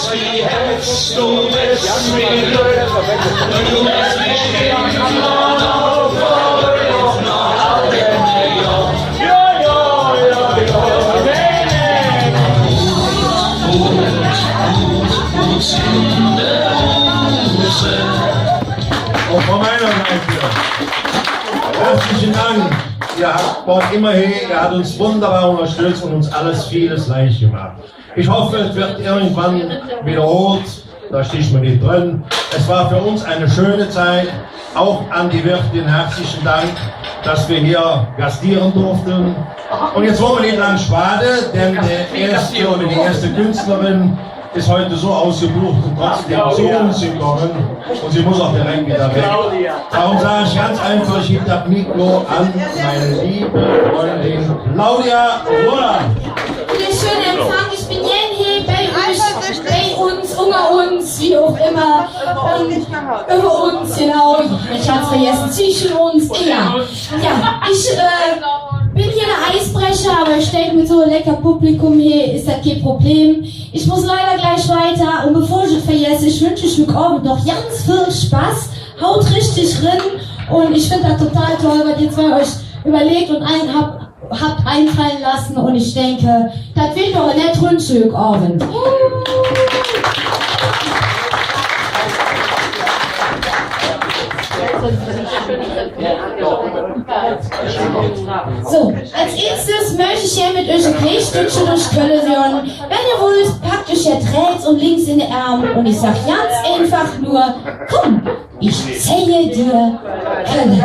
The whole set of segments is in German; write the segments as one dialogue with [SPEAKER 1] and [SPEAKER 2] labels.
[SPEAKER 1] lässt wie hältst du es mir? Du lässt mich gehen, auf noch
[SPEAKER 2] Auch von meiner Seite herzlichen Dank. Ihr habt Gott immerhin, er hat uns wunderbar unterstützt und uns alles vieles leicht gemacht. Ich hoffe, es wird irgendwann wiederholt, da steht man nicht drin. Es war für uns eine schöne Zeit, auch an die Wirtin herzlichen Dank, dass wir hier gastieren durften. Und jetzt wollen wir nicht lang schwade, denn der erste oder die erste Künstlerin ist heute so ausgebucht und trotzdem zu uns gekommen und sie muss auch direkt wieder weg. Darum sage ich ganz einfach, ich gebe das Mikro an meine liebe Freundin Claudia Roland.
[SPEAKER 3] Für den schönen Empfang, ich bin hier bei uns, unter uns, wie auch immer, und über uns, genau, ich hab's vergessen, zwischen uns, ja, ich bin hier der Eisbrecher, aber ich denke, mit so einem lecker Publikum hier ist das kein Problem. Ich muss leider gleich weiter und bevor ich es vergesse, ich wünsche euch mit Abend noch ganz viel Spaß, haut richtig rein und ich finde das total toll, was ihr zwei euch überlegt und habt einfallen lassen und ich denke, das wird doch ein nett Rundstück Abend. So, als erstes möchte ich hier mit euch ein Gleichstückchen durch Köln hören. Wenn ihr wollt, packt euch jetzt rechts und links in den Arm und ich sag ganz einfach nur, komm, ich zeige dir Köln.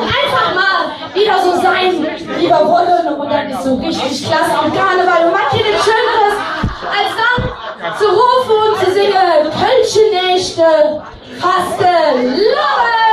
[SPEAKER 3] einfach mal wieder so sein, wie wir wollen. Und dann ist so richtig klasse am Karneval. Und was hier denn Schöneres, als dann zu rufen und zu singen, Kölschennächte, Fastelovn!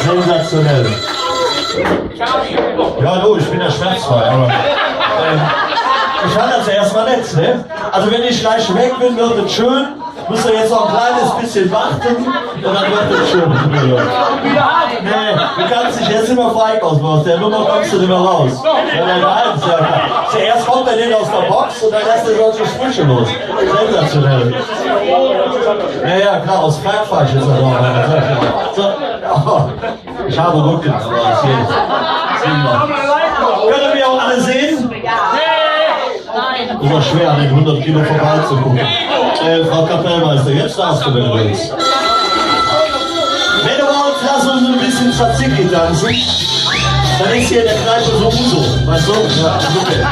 [SPEAKER 2] Sensationell. Ja, du, ich bin ja schmerzfrei, aber ich fand das ja erstmal nett, ne? Also wenn ich gleich weg bin, wird es schön. Müsst ihr jetzt noch ein kleines bisschen warten und dann wird es schön. Nee, du kannst dich jetzt immer frei aus der Nummer kommst du nicht mehr raus. Ja, nein, zuerst kommt er nicht aus der Box und dann lässt er solche Sprüche los. Sensationell. Ja, klar, aus Frankreich ist er noch. So, oh, ich habe Rücken, aber ich sehe es. Können wir auch alle sehen? Ist doch schwer, an den 100 Kilo vorbei zu gucken. Frau Kapellmeister, jetzt darfst du, wenn du willst. Wenn du wollt, lass uns ein bisschen Tzatziki tanzen. Dann ist hier in der Kneipe so Uso, weißt du? Ja, okay.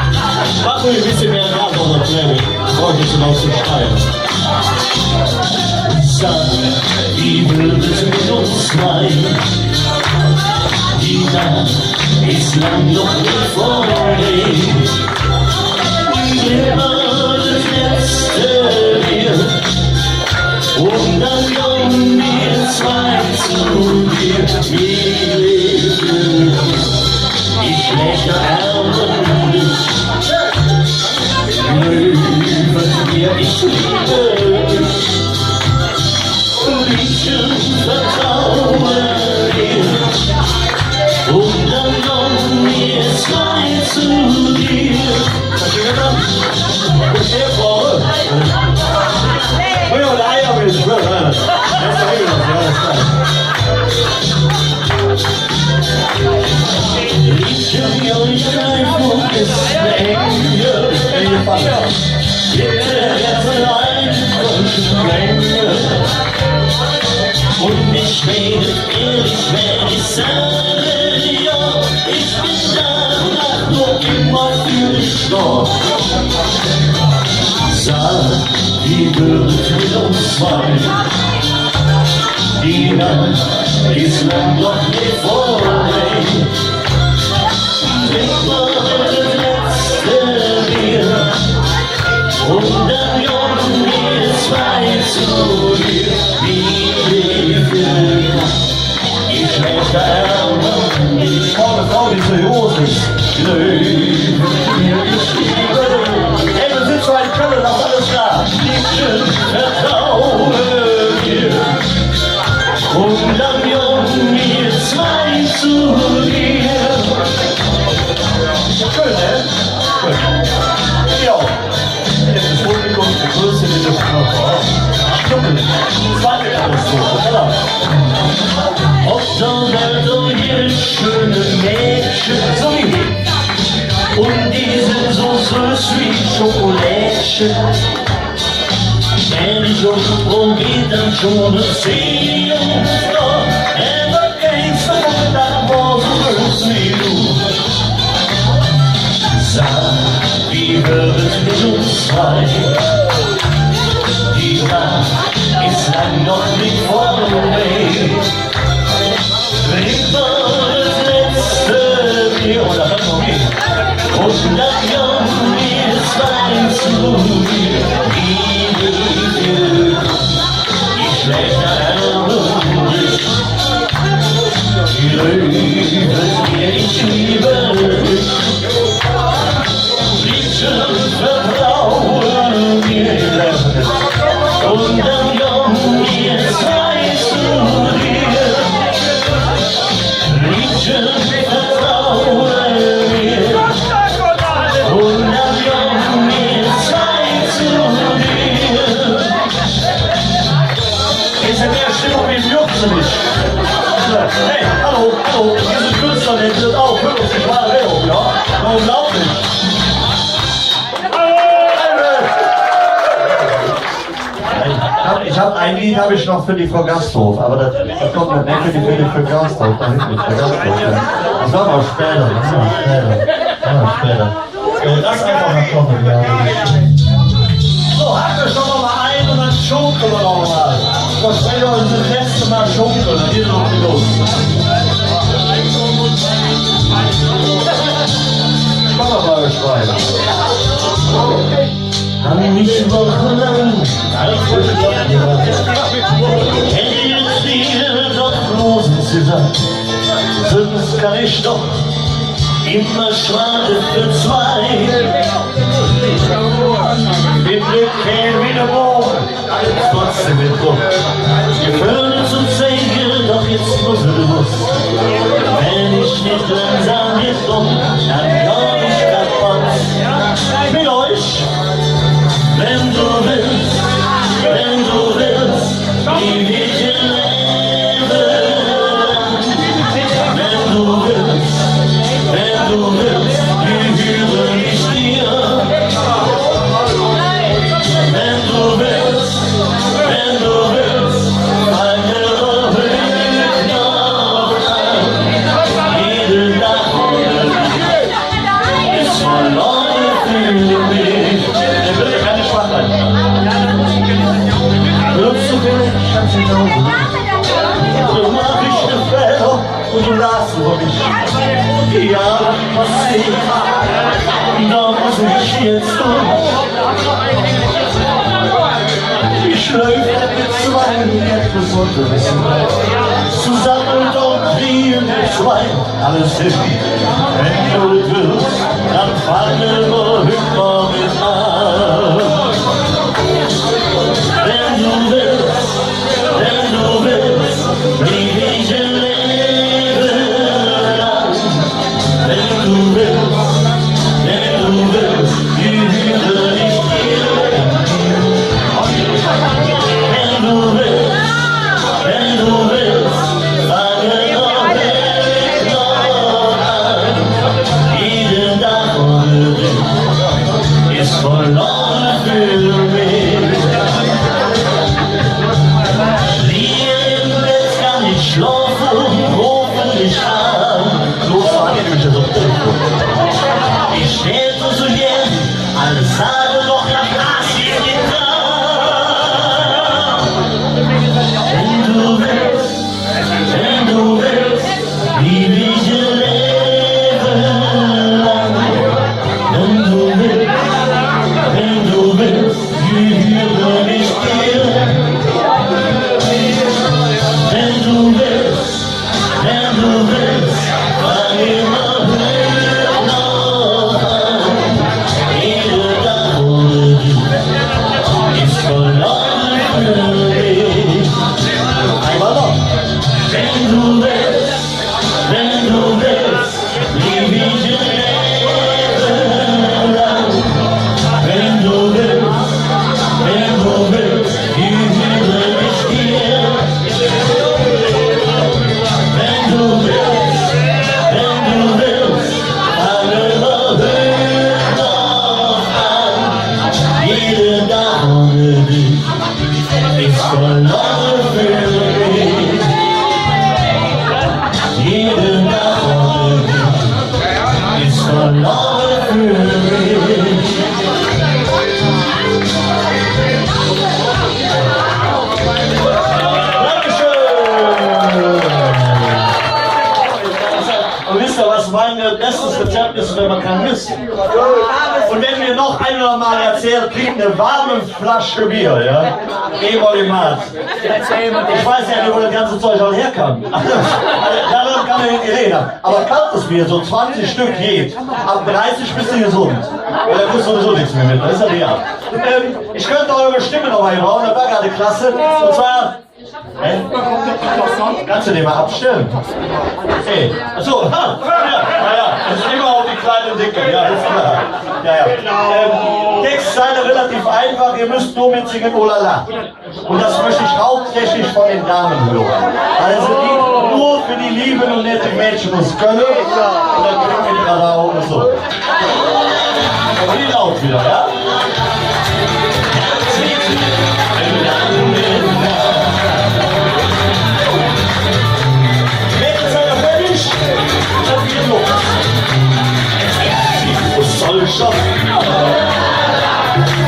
[SPEAKER 2] Mach ruhig ein bisschen mehr Rat auf der Pläne. Brauch ich bisschen auszuschreien. Sag, wie wird es mit uns sein? Die Nacht ist lang noch nicht vorbei. Verstehen wir? Ich stehe vor. Ich will Eier mit. Das ist
[SPEAKER 1] und ich rede ehrlich, wenn ich sage, ja, ich bin danach nur immer für dich da. Sag, wie wird es mit uns sein? Die Nacht ist lang noch nicht vorbei. Trink mal das letzte Bier und dann kommen wir zwei zu dir. Ich möchte erben, ich komme Frau, die zu groß ist. Hey, du sitzt so ein Kölle, das ist alles klar. Ich vertraue dir. Und dann kommen wir zwei zu dir. Schön, ne? Schön. Ja. Jetzt ist Publikum, die Größe mit dem Körper. Zweite Katastrophe, auf der Welt und hier schöne Mädchen, so wie wir. Und die sind so süß wie Schokolädchen. Wenn ich uns probiert, dann schon Beziehungsfrau. Ever Gangster, dann war so süß wie du. Sag, wie wird es mit uns sein? Die Nacht ist lang noch nicht vorbei. Trink mal das letzte Bier oder was noch geht. Und dann kommen wir zwei zu dir. Ich schlechte Erbe dich. Die Löwe mir, ich liebe dich. Liebchen, vertraue mir. Und dann kommen wir zwei zu dir. Liebchen, vertraue mir. Und dann kommen wir zwei zu dir. Ist ja mehr Stimmung wie Juckse nicht. Hey, hallo, hallo, diese Künstler, die sind auch 50 Jahre Werbung, ja? Unglaublich. Ich habe ein Lied habe ich noch für die Frau Gasthof, aber das kommt nicht für die Frau Gasthof, da hinten ist der Gasthof. Das war noch später, das war später. Das einfach noch kommen, ja. So, habt euch doch noch mal ein und dann schunkeln wir noch mal. Versprechen wir uns das letzte Mal schunkeln, dann geht es noch nicht los. Komm mal bei euch rein. Hab mich wochenlang hätte jetzt dir doch Rosen gesagt, sonst kann ich doch immer schade für zwei. Mit Glück käme wieder morgen, trotzdem mit Druck. Gefördert zum Zeigen, doch jetzt muss er los. Wenn ich nicht langsam gekommen, dann komm ich kaputt. Mit euch. Wenn du willst, wie wir hier leben. Wenn du willst, gehöre ich dir. Wenn du willst, meine Rücken auf an. Jede Nacht ist verloren für mich. Glaubst du vielleicht, ich hab's nicht auf? Du mach ich ne Fehler und du lachst über mich. Ja, was ich da muss ich jetzt tun. Ich läuft mit zwei etwas unterwissen. Zusammen und wir mit zwei alles hin. Wenn du willst, dann fangen wir hüpfer mit an. Wenn du willst, blieb ich ein Leben lang. Wenn du willst, verloren für mich. Liege im Bett, kann nicht schlafen, rufen mich an. Los, ich so. Ich stellte so gern, alles habe doch nach Glas hier getan. Wenn du willst, lieb ich ihr Leben lang. Wenn du willst, gehöre ich dir. Wenn du willst, fang immer höher noch an. Jede Tag ohne dich ist verloren für mich. Einmal noch. Wenn du willst, lieb ich ihr Leben lang. Wenn du willst, gehöre ich dir. Wenn du willst, fang immer höher noch an. Jede Tag ohne dich ist verloren für mich. Jede Tag ohne dich ist verloren für mich. Und wisst ihr, was mein bestes Rezept ist, wenn man kann missen? Und wenn mir noch einer mal erzählt, kriegt eine warme Flasche Bier, ja? Emolimat. Ich weiß ja nicht, wo das ganze Zeug auch herkam. Darüber kann man nicht reden. Aber kaltes Bier, so 20 Stück geht, ab 30 bist du gesund. Und da kriegst du sowieso nichts mehr mit, das ist ja real. Ich könnte eure Stimme noch mal gebrauchen, das war gerade klasse. Und zwar... Kannst du den mal abstellen? Hey. Achso, ja, das ist immer auf die kleinen Dicke, ja, ist klar. Textzeile relativ einfach, ihr müsst nur mitsingen Olala. Und das möchte ich hauptsächlich von den Damen hören. Also nur für die lieben und netten Mädchen muss können. Und dann kriegen wir die gerade auch so. Und die laut wieder, ja?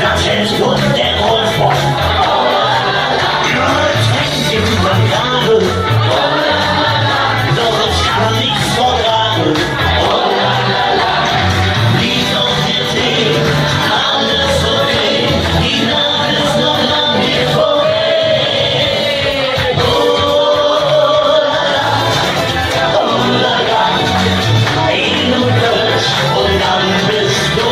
[SPEAKER 1] Das ist nun der Wolfsbock. Trinkt in der Gabe. Doch es kann nichts verraten. Liegt auf der Tee, alles okay. Die Nacht ist noch lang nicht vorbei. Oh la la, ein und Kölsch und dann bist du.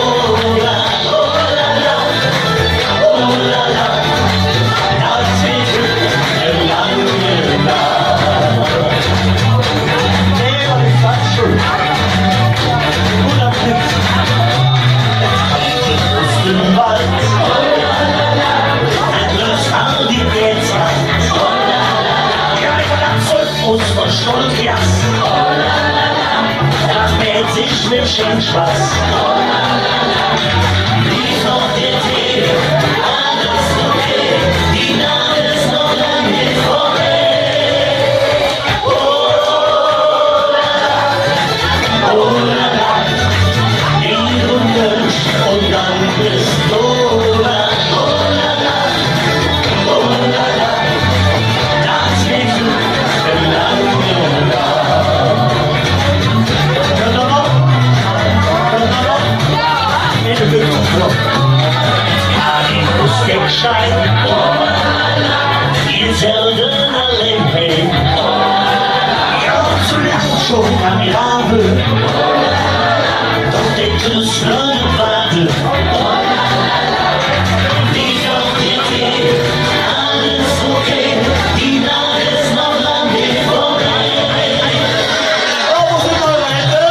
[SPEAKER 1] Das mäht sich mit Schenkspaß. Lief noch der Tee, alles okay. Die Nacht ist noch lang nicht vorbei. Oh la la, Bier und Kölsch und dann bist du da. Oh la la, das geht lange da. Schein, die seltene Leben, ja, zu lang schon am Grabe, doch den Künstlern wartet, liegt auf der Tee, alles okay, die Nacht ist noch lang nicht vorbei. Oh, wo sind eure Hände?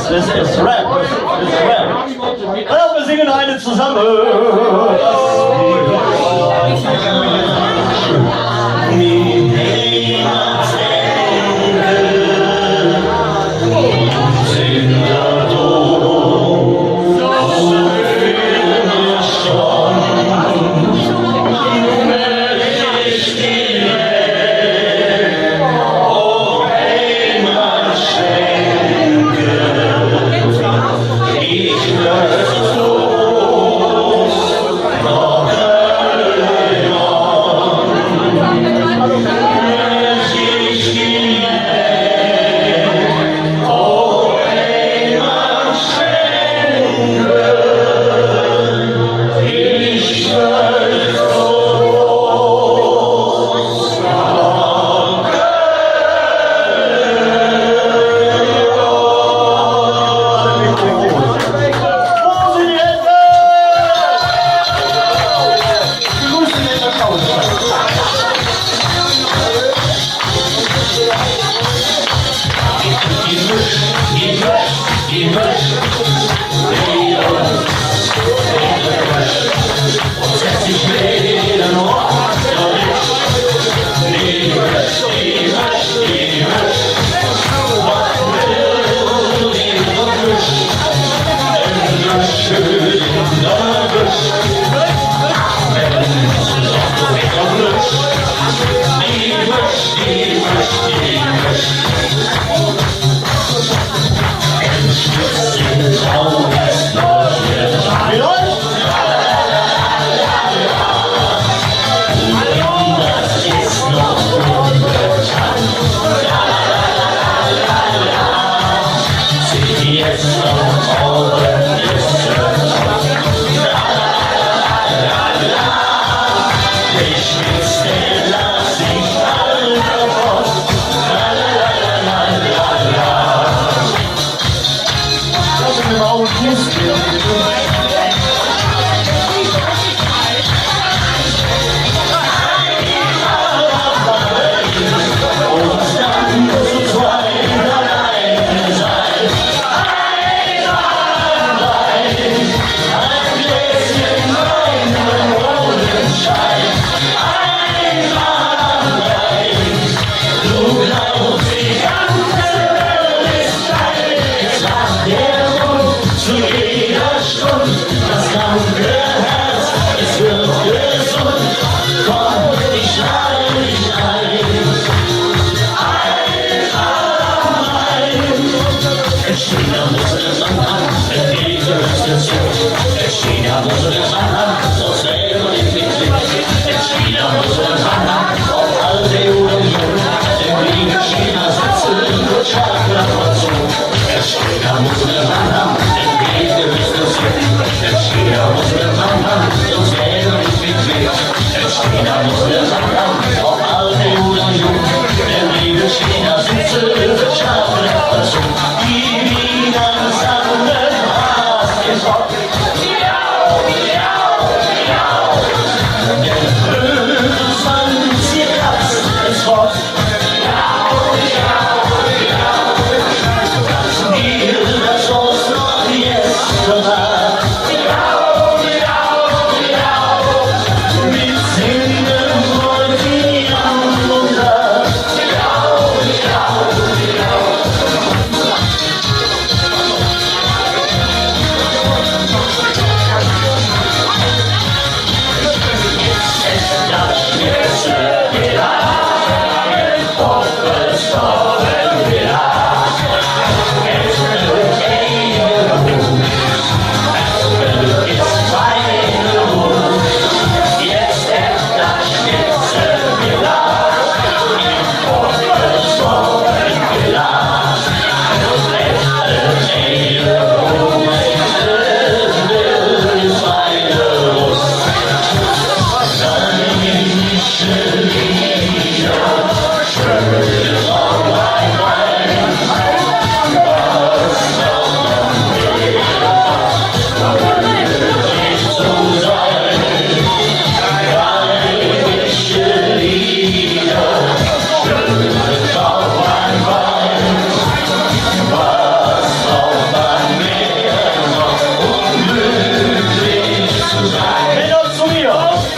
[SPEAKER 1] Es ist Rap. Es ist Rap. Ja, wir singen eine zusammen.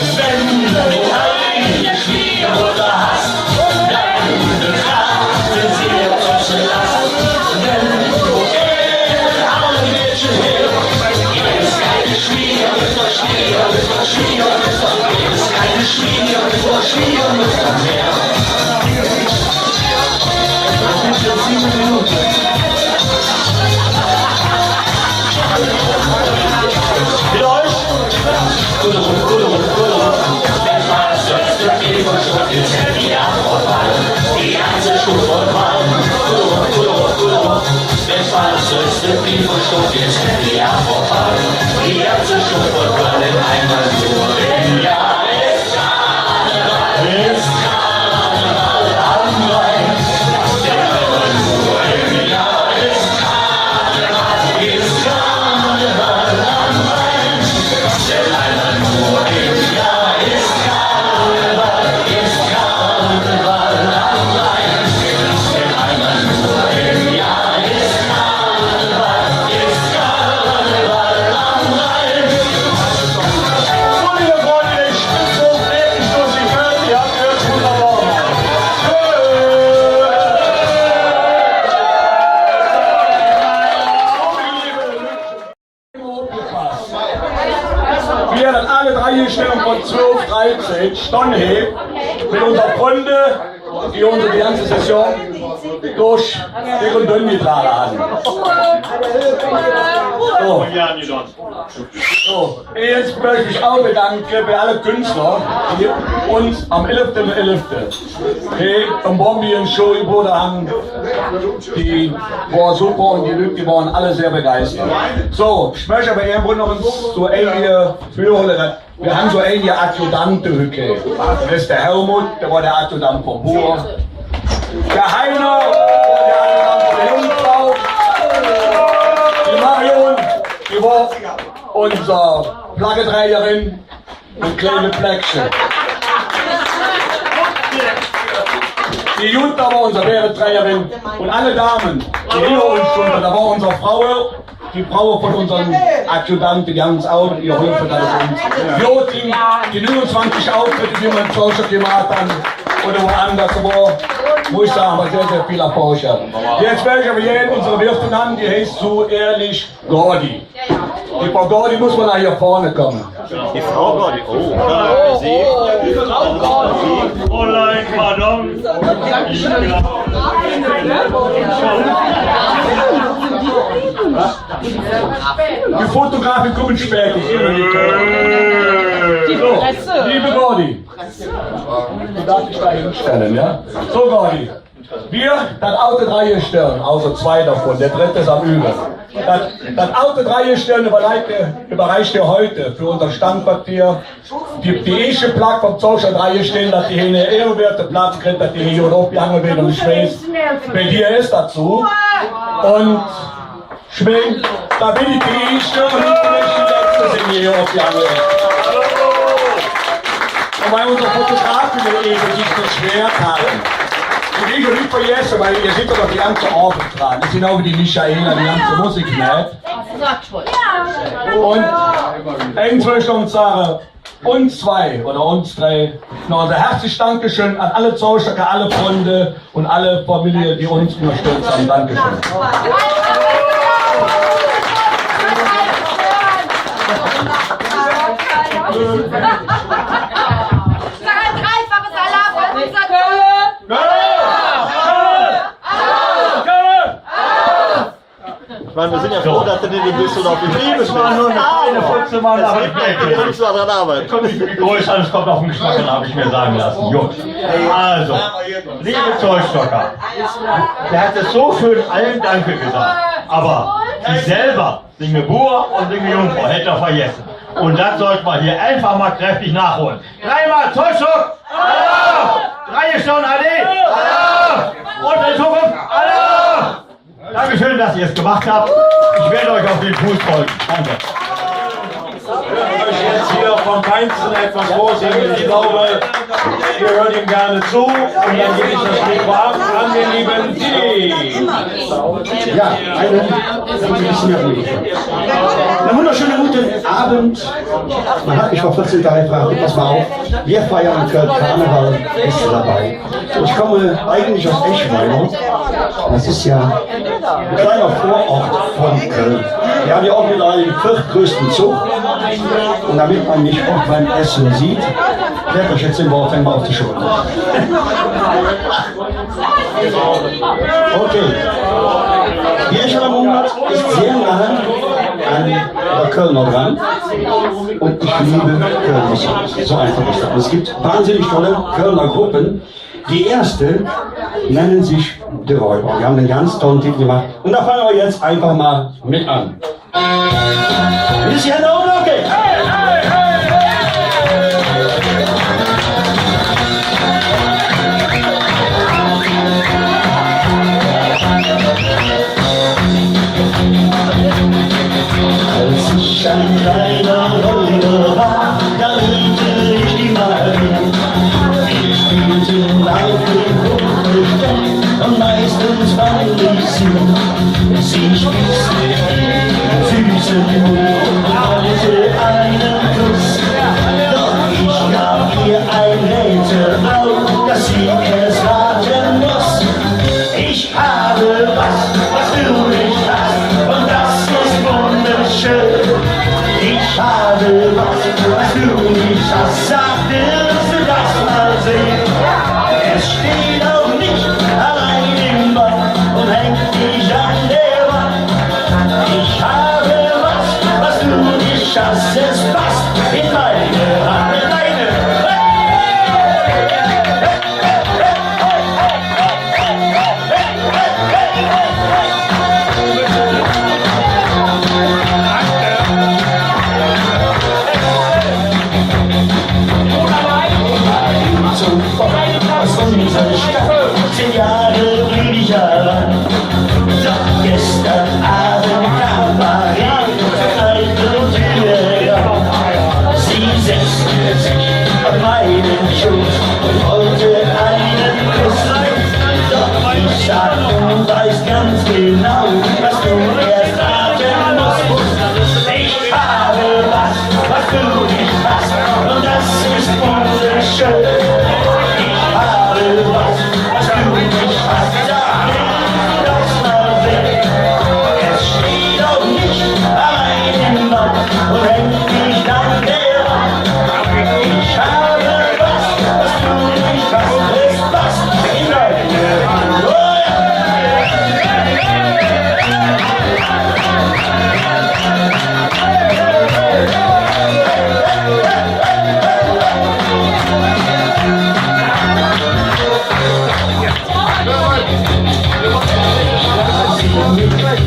[SPEAKER 1] Wenn du eine Schwiegermutter hast, dann betrachte sie auf den Last. Wenn du arme Mädchen hilfst, gibt es keine Schwiegermutter, Schwiegermutter, Schwiegermutter. Gibt es keine Schwiegermutter, Schwiegermutter mehr. Das sind schon 7 Minuten. Mit euch? Die ganze Stufe Mann. Wenn was ist, wird die Verstoff jetzt Handy abfahren. Die ganze Stufe Mann in einmal nur im Jahr ist Karneval. Ist Karneval am Rhein. Der einmal nur im Jahr ist Karneval. Ist Karneval am Rhein. Der einmal nur im Jahr ist Karneval. Ist Karneval am Rhein. Der einmal nur im Jahr ist Karneval. Ist Karneval am Rhein. So, liebe Freunde, ich bin so fertig, dass ich höre, ihr habt jetzt wunderbar gemacht. Wir dann alle 3 Stellungen von 12, 13 Stunden heben mit unserer Freunde, die unsere die ganze Session durch dick und dünn getragen haben. So, jetzt möchte ich auch bedanken bei allen Künstlern, die uns am 11.11. im Bombi und Show geboten haben. Die war super und die Leute waren alle sehr begeistert. So, ich möchte aber irgendwo noch so einige Führer. Wir haben so einige Adjutanten gekriegt. Das ist der Helmut, der war der Adjutant vom Boer. Der Heiner war der Adjutant von der Jungfrau. Die Marion, die war unsere Plaggenträgerin mit kleinen Fleckchen. Die Jutta war unsere Bärenträgerin und alle Damen, die hinter uns standen, da war unsere Frau, die Frau von unserem Adjutanten, die haben uns auch geholfen. Jotin, die 29 Auftritte, die wir in Social gemacht haben, oder woanders, wo ich sagen, aber sehr viel Erfolg haben. Jetzt werde ich aber jeden unsere Wirtin haben, die heißt so ehrlich Gordi. Die Frau Gordi muss mal nach hier vorne kommen.
[SPEAKER 4] Die Frau Gordi, oh, Sie.
[SPEAKER 1] Fräulein, pardon. Die Fotografin kommt später. So, liebe Gordi, du darfst dich da hinstellen, ja? So Gordi, wir das Auto 3 stellen, außer 2 davon, der 3. ist am Üben. Das Auto 3 stellen überreicht dir heute für unser Standpapier die erste Plak vom Social 3 stellen, dass die hier eine ehrwerte Platz kriegt, dass die hier aufgehangen wird und ich weiß, bei dir ist dazu. Und schwingt, da bin ich die erste und nicht die letzte sind hier aufgehangen. Und weil unsere Fotografen eben sich beschwert haben, und ich nicht vergessen, weil ihr seht doch die ganze Arbeit dran. Das sind auch die Michaela, die ganze Musik nicht. Und eins möchte ich uns sagen, uns 2 oder uns 3, noch ein herzliches Dankeschön an alle Zuschauer, alle Freunde und alle Familien, die uns unterstützt haben. Dankeschön.
[SPEAKER 4] Ich meine, wir sind ja froh, dass du nicht in Düsseldorf geblieben bist.
[SPEAKER 1] Das war nur eine kleine Putze, Mann, aber ich merke,
[SPEAKER 4] Du kannst daran arbeiten.
[SPEAKER 1] kommt nicht wie größer, alles kommt auf den Geschmack, habe ich mir sagen lassen. Gut. Also, liebe Zollstocker, der hat es so schön allen Danke gesagt, aber sich selber, singe Bur und singe Jungfrau, hätte er vergessen. Und das sollte man hier einfach mal kräftig nachholen. 3-mal Zollstock! Hallo! 3 Stunden Allee! Hallo! Und in Zukunft! Hallo! Dankeschön, dass ihr es gemacht habt. Ich werde euch auf den Fuß folgen. Danke.
[SPEAKER 2] Ich möchte jetzt hier von vom Feinsten etwas vorsingen. Ich glaube, ihr hört ihm gerne zu. Und dann gebe ich das Mikro ab an den lieben Didi.
[SPEAKER 5] Ja, einen wunderschönen guten Abend. Man hat mich vor 14 Tagen gefragt, pass mal auf, wir feiern in Köln Karneval, bist du dabei? Ich komme eigentlich aus Eschweiler. Das ist ja ein kleiner Vorort von Köln. Wir haben ja auch wieder den viertgrößten Zug. Und damit man mich auch beim Essen sieht, klärt euch jetzt den Wortfänger mal auf die Schulter. Okay. Die Escheler Monat ist sehr nahe an der Kölner dran. Und ich liebe Kölner Songs. So einfach ist das. Und es gibt wahnsinnig tolle Kölner Gruppen. Die erste nennen sich Die Räuber. Die haben einen ganz tollen Titel gemacht. Und da fangen wir jetzt einfach mal mit an. Ist die Hände oben? Okay. Als ich ein kleiner Räuber war, da liebte ich die Marie. Wir spielten auf dem Hochversteck und meistens fand ich sie. Sie spieß mit ihren süßen Mund und wollte einen Kuss. Doch ich gab ihr ein Rätsel auf, dass sie es raten muss. Ich habe was du nicht hast, und das ist wunderschön. Ich habe was du nicht hast, sag, willst du das mal sehen? Es steht auch nicht allein im Bauch und hängt nicht an der Wand. Ich habe was du nicht hast, es passt in meine Hand. Aus unserer Stadt 10 Jahre blieb ich allein. Doch gestern Abend kam Marie zur alten Tür heran. Sie setzte sich auf meinen Schoß und wollte einen Kuss. Doch ich sag und weiß ganz genau, was du erst raten musst. Ich habe was du nicht hast, und das ist wunderschön. Was du nicht hast, sag mir das mal weg. Es steht auch nicht allein im Bauch und hängt nicht an der Wand. Ich habe was du nicht hast, es passt in deine Hand. Oh ja.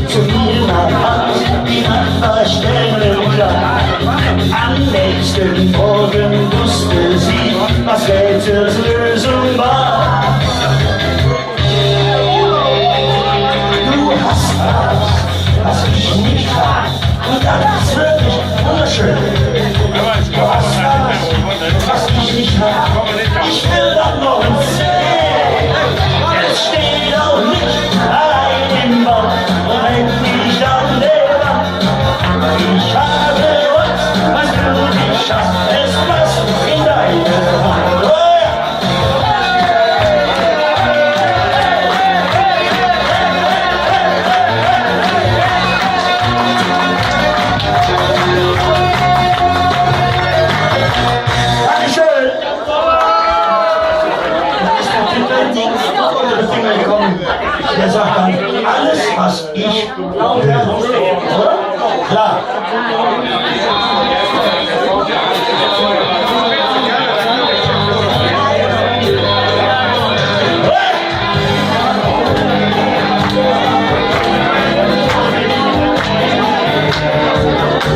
[SPEAKER 5] Zu mir nach Hand, die Nachbarstellen klar. Am nächsten Morgen wusste sie, was Rätsels Lösung war. Du hast was ich nicht habe, und das ist wirklich wunderschön. Du hast was ich nicht habe, ich will das noch sehen. Es steht auch nicht allein im Bauch und hängt nicht an der Wand. Ich habe was du nicht hast, es passt in deine Hand. Oh ja. Dankeschön. Der sagt dann, alles was ich will. Oder? Klar.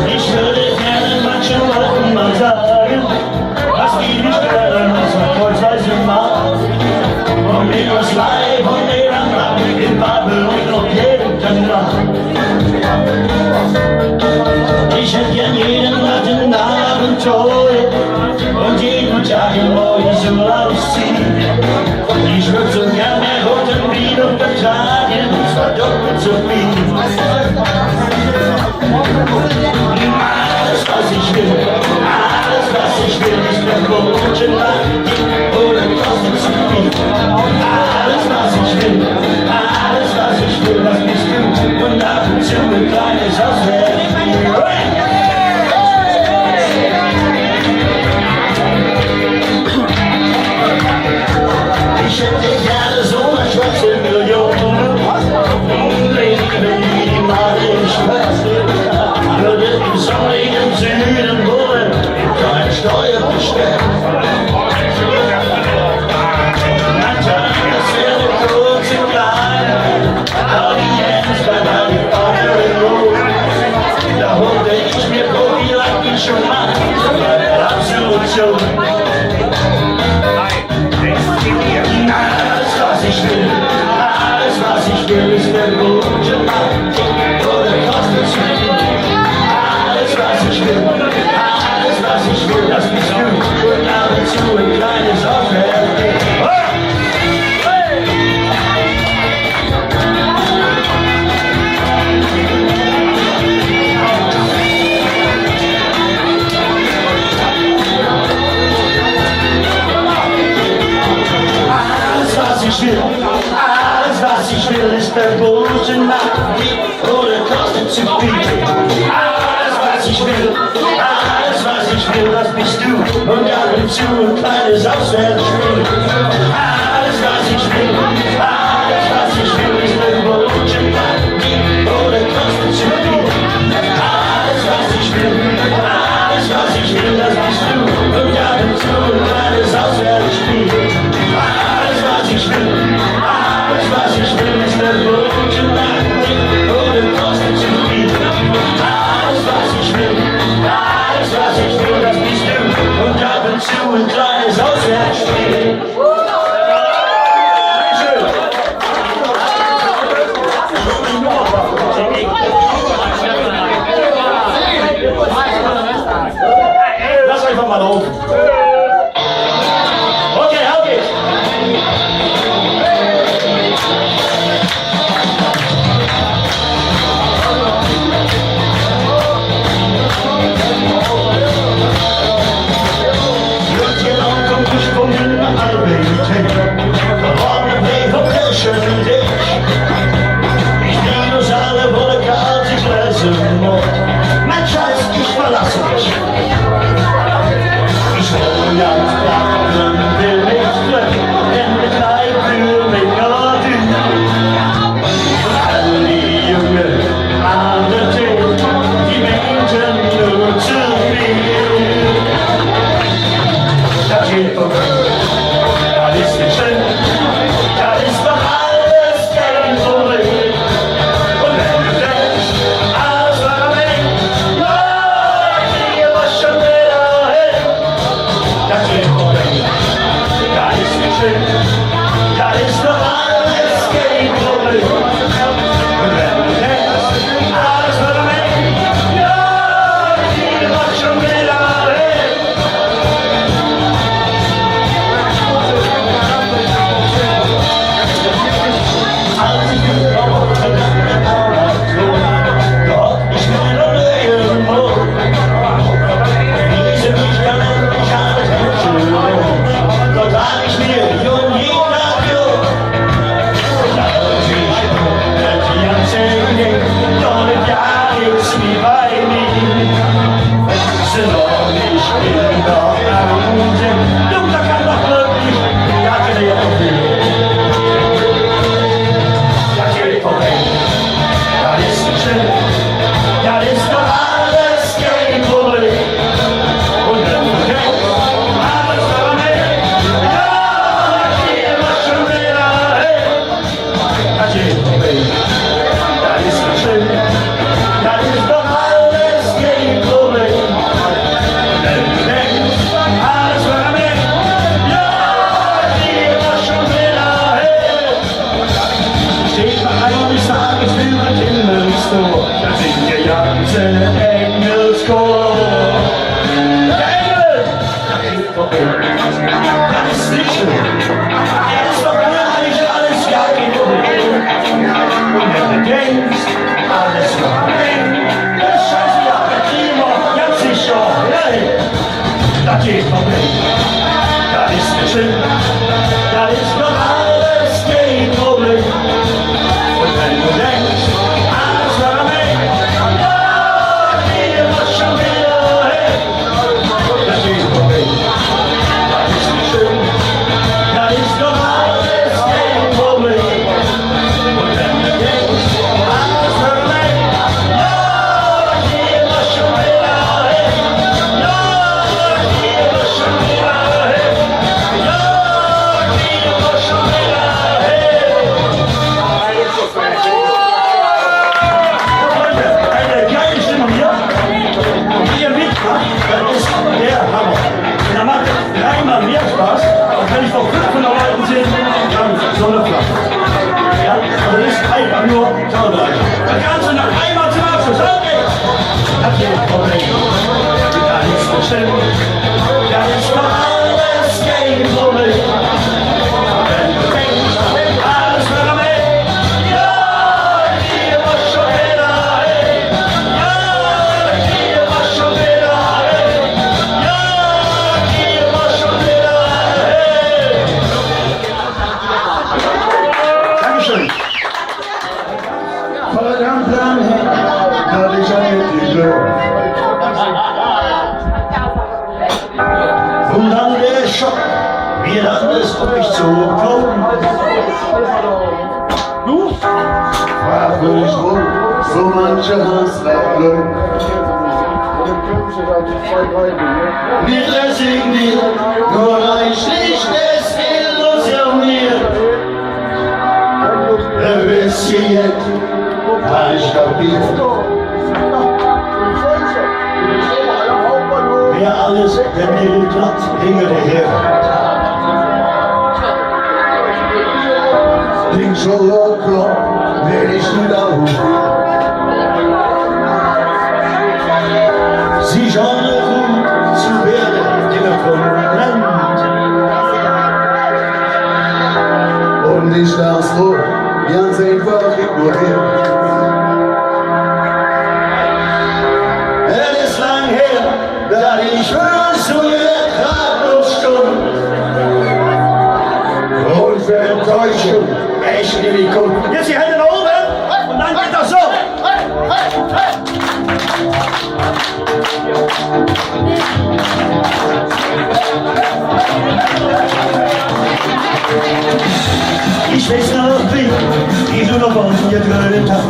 [SPEAKER 5] Ich würde gerne manchen Leuten mal sagen, was die nicht hören, so kreuzweise mal. Und mit uns live und nebenan, in Babel und auf jedem Kanal. Ich hätte gern jeden Nacht ein Abenteuer, Fragen, wo ich so ausziehe. Ich würd so gerne roten Wein untertragen, es war doppelt so viel. Alles, was ich will, ist verboten, oder kostet zu viel. Alles, was ich will, das bist du, und ab und zu ein kleines Auswärtsspiel. Ich hätte gerne so eine schwarze Million, Leben, die mal in Schwarz, würde im sonnigen Süden wohnen, kein Steuerbesteck. Natürlich, das wäre kurz und klein, aber jetzt bei meinem Vater in Rom, da holte ich mir Prophylaktik schon mal, meine Absolution. Alles was ich will, ist verboten, oder kostet zu viel. Alles was ich will, das bist du, und ab und zu ein kleines Aufwärtsspiel. Alles was ich will, ist verboten, oder kostet zu viel. Alles was ich will, das bist du, und ab und zu ein kleines Auswärtsspiel. Alles was ich will, ist verboten, oder kostet zu viel. Alles was ich will, das bist du, und ab und zu ein kleines Auswärtsspiel. Alles was ich will, ist verboten, oder kostet zu viel. Alles was ich will, das bist du, und ab und zu ein kleines Auswärtsspiel.
[SPEAKER 1] Lass einfach mal laufen. Okay, auf geht's.
[SPEAKER 5] Ich nehme uns alle vor der Karte Gläser im Mund. Mein Schatz, ich verlasse dich. Ich will ganz planen, will nicht treffen, denn mit Leib für mich nur du. Und all die Jungen an der Tür, die meinten nur zu viel. Das geht vorbei. Das ist nicht schön, das ist doch alles kein Problem. Und wenn du denkst, alles war weg, nein, ich kriege was schon wieder hin. Das geht vorbei. vorbei. Das ist nicht schön. Es ist doch eigentlich alles gar kein Problem. Und wenn du denkst, alles war weg, das scheiße ja, das kriegen wir ganz sicher. Hey, das geht vorbei. Das ist nicht schön. Das ist doch alles kein Problem. Und wenn du denkst, alles war weg, ja, hier war schon wieder weg. Das geht vorbei. Das ist nicht schön. Das ist doch alles kein Problem. Und wenn du denkst, alles war weg, ja, hier war schon wieder weg. Ja, hier war schon wieder weg. Ja, hier war schon wieder weg. Leute, eine geile Stimmung hier. Und ihr mitmacht, das ist der Hammer. Und da macht es dreimal mehr Spaß, als wenn ich vor 500 Leuten sehe, dann so eine Flasche. Ja, also das ist einfach nur Zauberei. Das Ganze noch einmal zum Abschluss. Okay. Habt ihr ein Problem? Ja, nichts bestimmt. Ja, ist doch alles kein Problem. Wenn du denkst, alles wird am Ende. Ja, hier war schon wieder hey. Ja, hier war schon wieder hey. Ja, hier war schon wieder hey. Dankeschön.
[SPEAKER 2] Verdammt lang her, dass ich an dich glaube.
[SPEAKER 5] Und dann der Schock, wie alles auf mich zukommt.
[SPEAKER 2] Frag mich wo, so manche Hassler bleibt.
[SPEAKER 5] Nicht resigniert, nur ein schlichtes illusioniert.
[SPEAKER 2] Er wisst ihr jetzt, ich kapiert.
[SPEAKER 5] Wer alles, der mir glatt hinterher.
[SPEAKER 2] Klingt schon locker, wenn ich nicht auf.
[SPEAKER 5] Sie schauen gut zu werden, immer verbrennt.
[SPEAKER 2] Und ich darf so ganz einfach ignorieren.
[SPEAKER 5] Es ist lang her, da ich für so Ratlos-Stunden
[SPEAKER 2] Und Vertäuschung.
[SPEAKER 5] echt in die Kunden. Jetzt die Hände nach oben und dann geht das so. Ich weiß noch, wie du noch von mir geredet hast.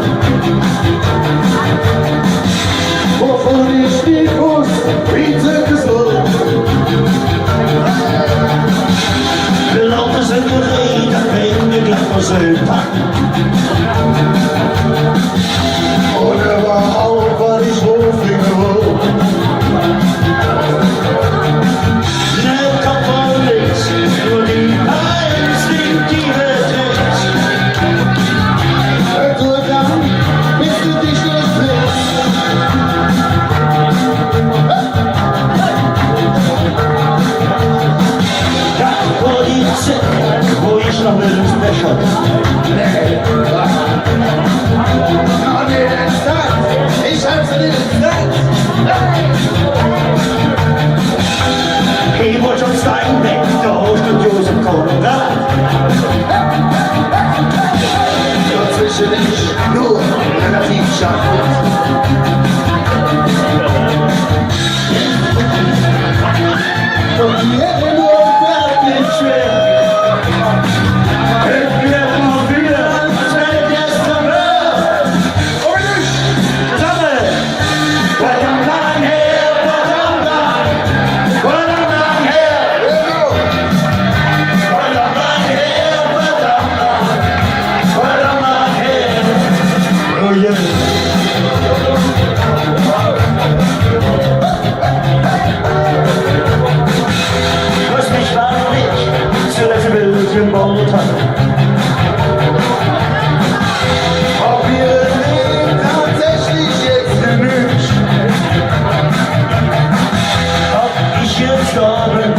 [SPEAKER 2] Wovon ich die Kuss, wie zurückgesogen.
[SPEAKER 5] Wir laufen sind geredet, wenn wir gleich versöhnt haben.
[SPEAKER 2] Und war auch, weil ich hochfliege.
[SPEAKER 5] Schnell kommt von links, nur die instinktive Text.
[SPEAKER 2] Hör du dann, bis du dich nicht willst.
[SPEAKER 5] Ja, vor die Zeit, wo ich noch mit dem Becher.
[SPEAKER 2] Ich hab's nicht gesagt.
[SPEAKER 5] Ich wollte schon zeigen, der Host und Josef Konrad.
[SPEAKER 2] Dazwischen ich nur relativ scharf. Und die Erinnerung bleibt nicht schwer.
[SPEAKER 5] Ich werde mal wieder als eine gestern war. Und ich zusammen. Verdammt lang her, verdammt lang. Verdammt lang her. Verdammt lang her, verdammt lang. Verdammt lang her. Oh yeah. Was mich wahrlich zuletzt Bild gebaut hat.
[SPEAKER 2] Ob ihr Leben tatsächlich jetzt genügt.
[SPEAKER 5] Ob ich jetzt da bin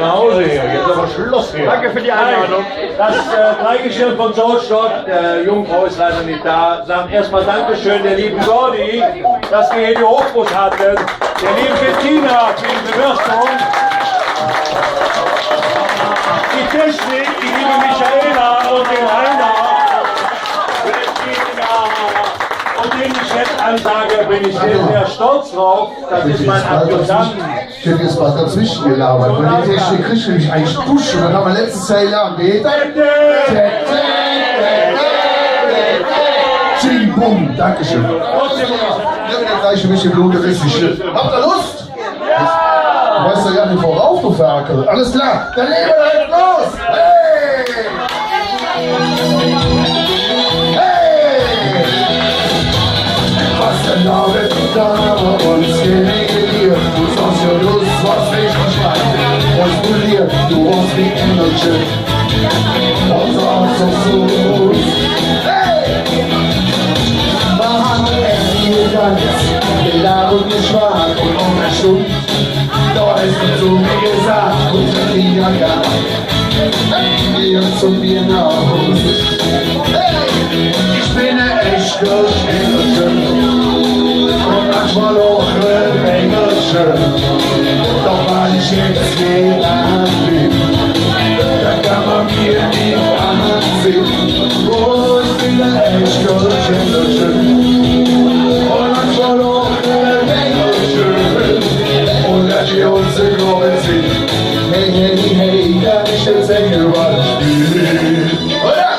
[SPEAKER 2] Nach Hause hier, jetzt aber Schluss hier.
[SPEAKER 4] Danke für die Einladung.
[SPEAKER 2] Das Dreigeschirr von George, der Jungfrau ist leider nicht da, sagt erstmal Dankeschön der lieben Gordi, dass wir hier die Hochbrust hatten, der lieben Bettina für die Bewirtung, die Technik, die liebe Michaela und den Rainer, und den Chef-Ansage bin ich sehr, sehr stolz drauf, das ist mein Adjutant.
[SPEAKER 6] Ich hätte jetzt was dazwischen gelabert. Und die Technik kriegt nämlich eigentlich Dusch. Und dann haben wir letztes Jahr Ching, Bum, Dankeschön. Ja, der gleiche bisschen Blut, das ist nicht schlimm. Habt ihr Lust? Du weißt doch ja nicht vorauf, du Ferkel. Alles klar, dann legen wir direkt los. Hey! Hey! Was denn da wird da bei uns geregelt? Du sagst ja, du was richtig weit. Was poliert, du hast die Energy. Und sagst doch so. Hey! Behandelt es hier ganz, geladen und schwach und unverstummt. Da ist es so wie gesagt, und die Jagd. Wir zum Bier nach Hause. Hey! Ich bin echt Engelchen und manchmal auch ein Engelchen. Doch weil ich jetzt gelernt bin, da kann man mir nicht ansehen. Oh, ich bin echt Engelchen und manchmal auch ein Engelchen. Und dass wir uns in Glauben sind. Hey, hey, hey, kann ich jetzt singen, was ich will? Oder?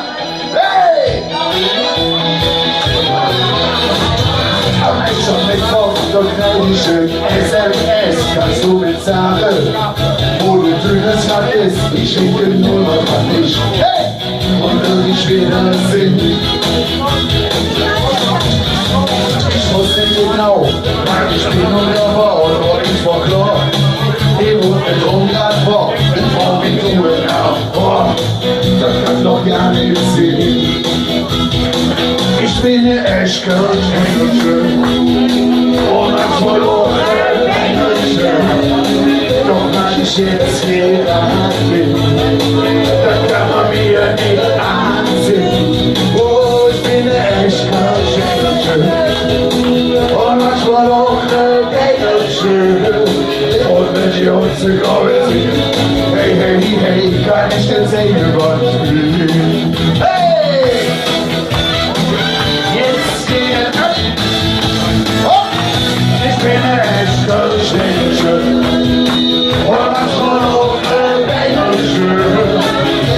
[SPEAKER 6] Hey! Hab ich schon gekauft, doch kein schön SMS kannst du bezahlen. Wo du grünes Rad ist, ich winke nur noch an dich. Hey! Und wirklich wieder Sinn. Ich wusste genau, ich bin wunderbar und ich war klar. Die Hut mit Ungarn war, mit Form wie du in Boah, das kann doch gar nicht sehen. Ich bin echt ganz Engelchen und manchmal auch ein Engelchen. Doch weil ich jetzt gerannt bin, das kann man mir nicht ansehen. Oh, ich bin echt ganz Engelchen und manchmal auch ein Engelchen. Und wenn wir uns zu Glauben sind, hey, hey, hey, kann ich denn singen, was ich will? Hey! Jetzt geht ab! Hopp! Ich bin echt ganz Engelchen und manchmal auch ein Engelchen.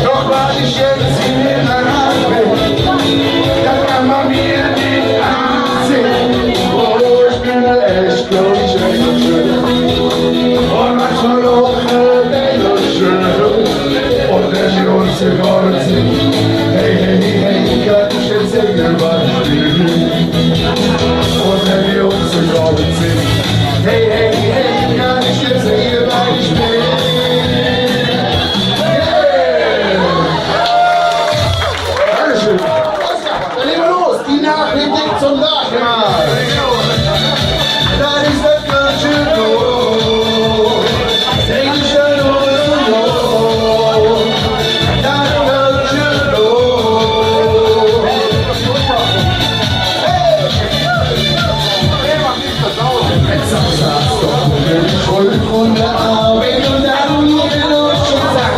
[SPEAKER 6] Doch was ich jetzt in der Hand bin, das kann man mir nicht ansehen. Oh, ich bin echt ganz Engelchen. Und manchmal auch ein Engelchen. Und wenn wir uns gekommen sind, hey, hey, hey, kann ich jetzt singen, was ich will. Und wenn wir uns gekommen sind, hey, hey, hey, kann ich jetzt singen, was ich will. Yeah! Dankeschön. Dann legen wir los, die Nachricht zum Nachhinein. Das ist das ganze Los. Take the shadow of the Lord. That's the Lord. Hey! Jetzt sagst doch, die Schuld von der Arbeit und darum hier los und zack.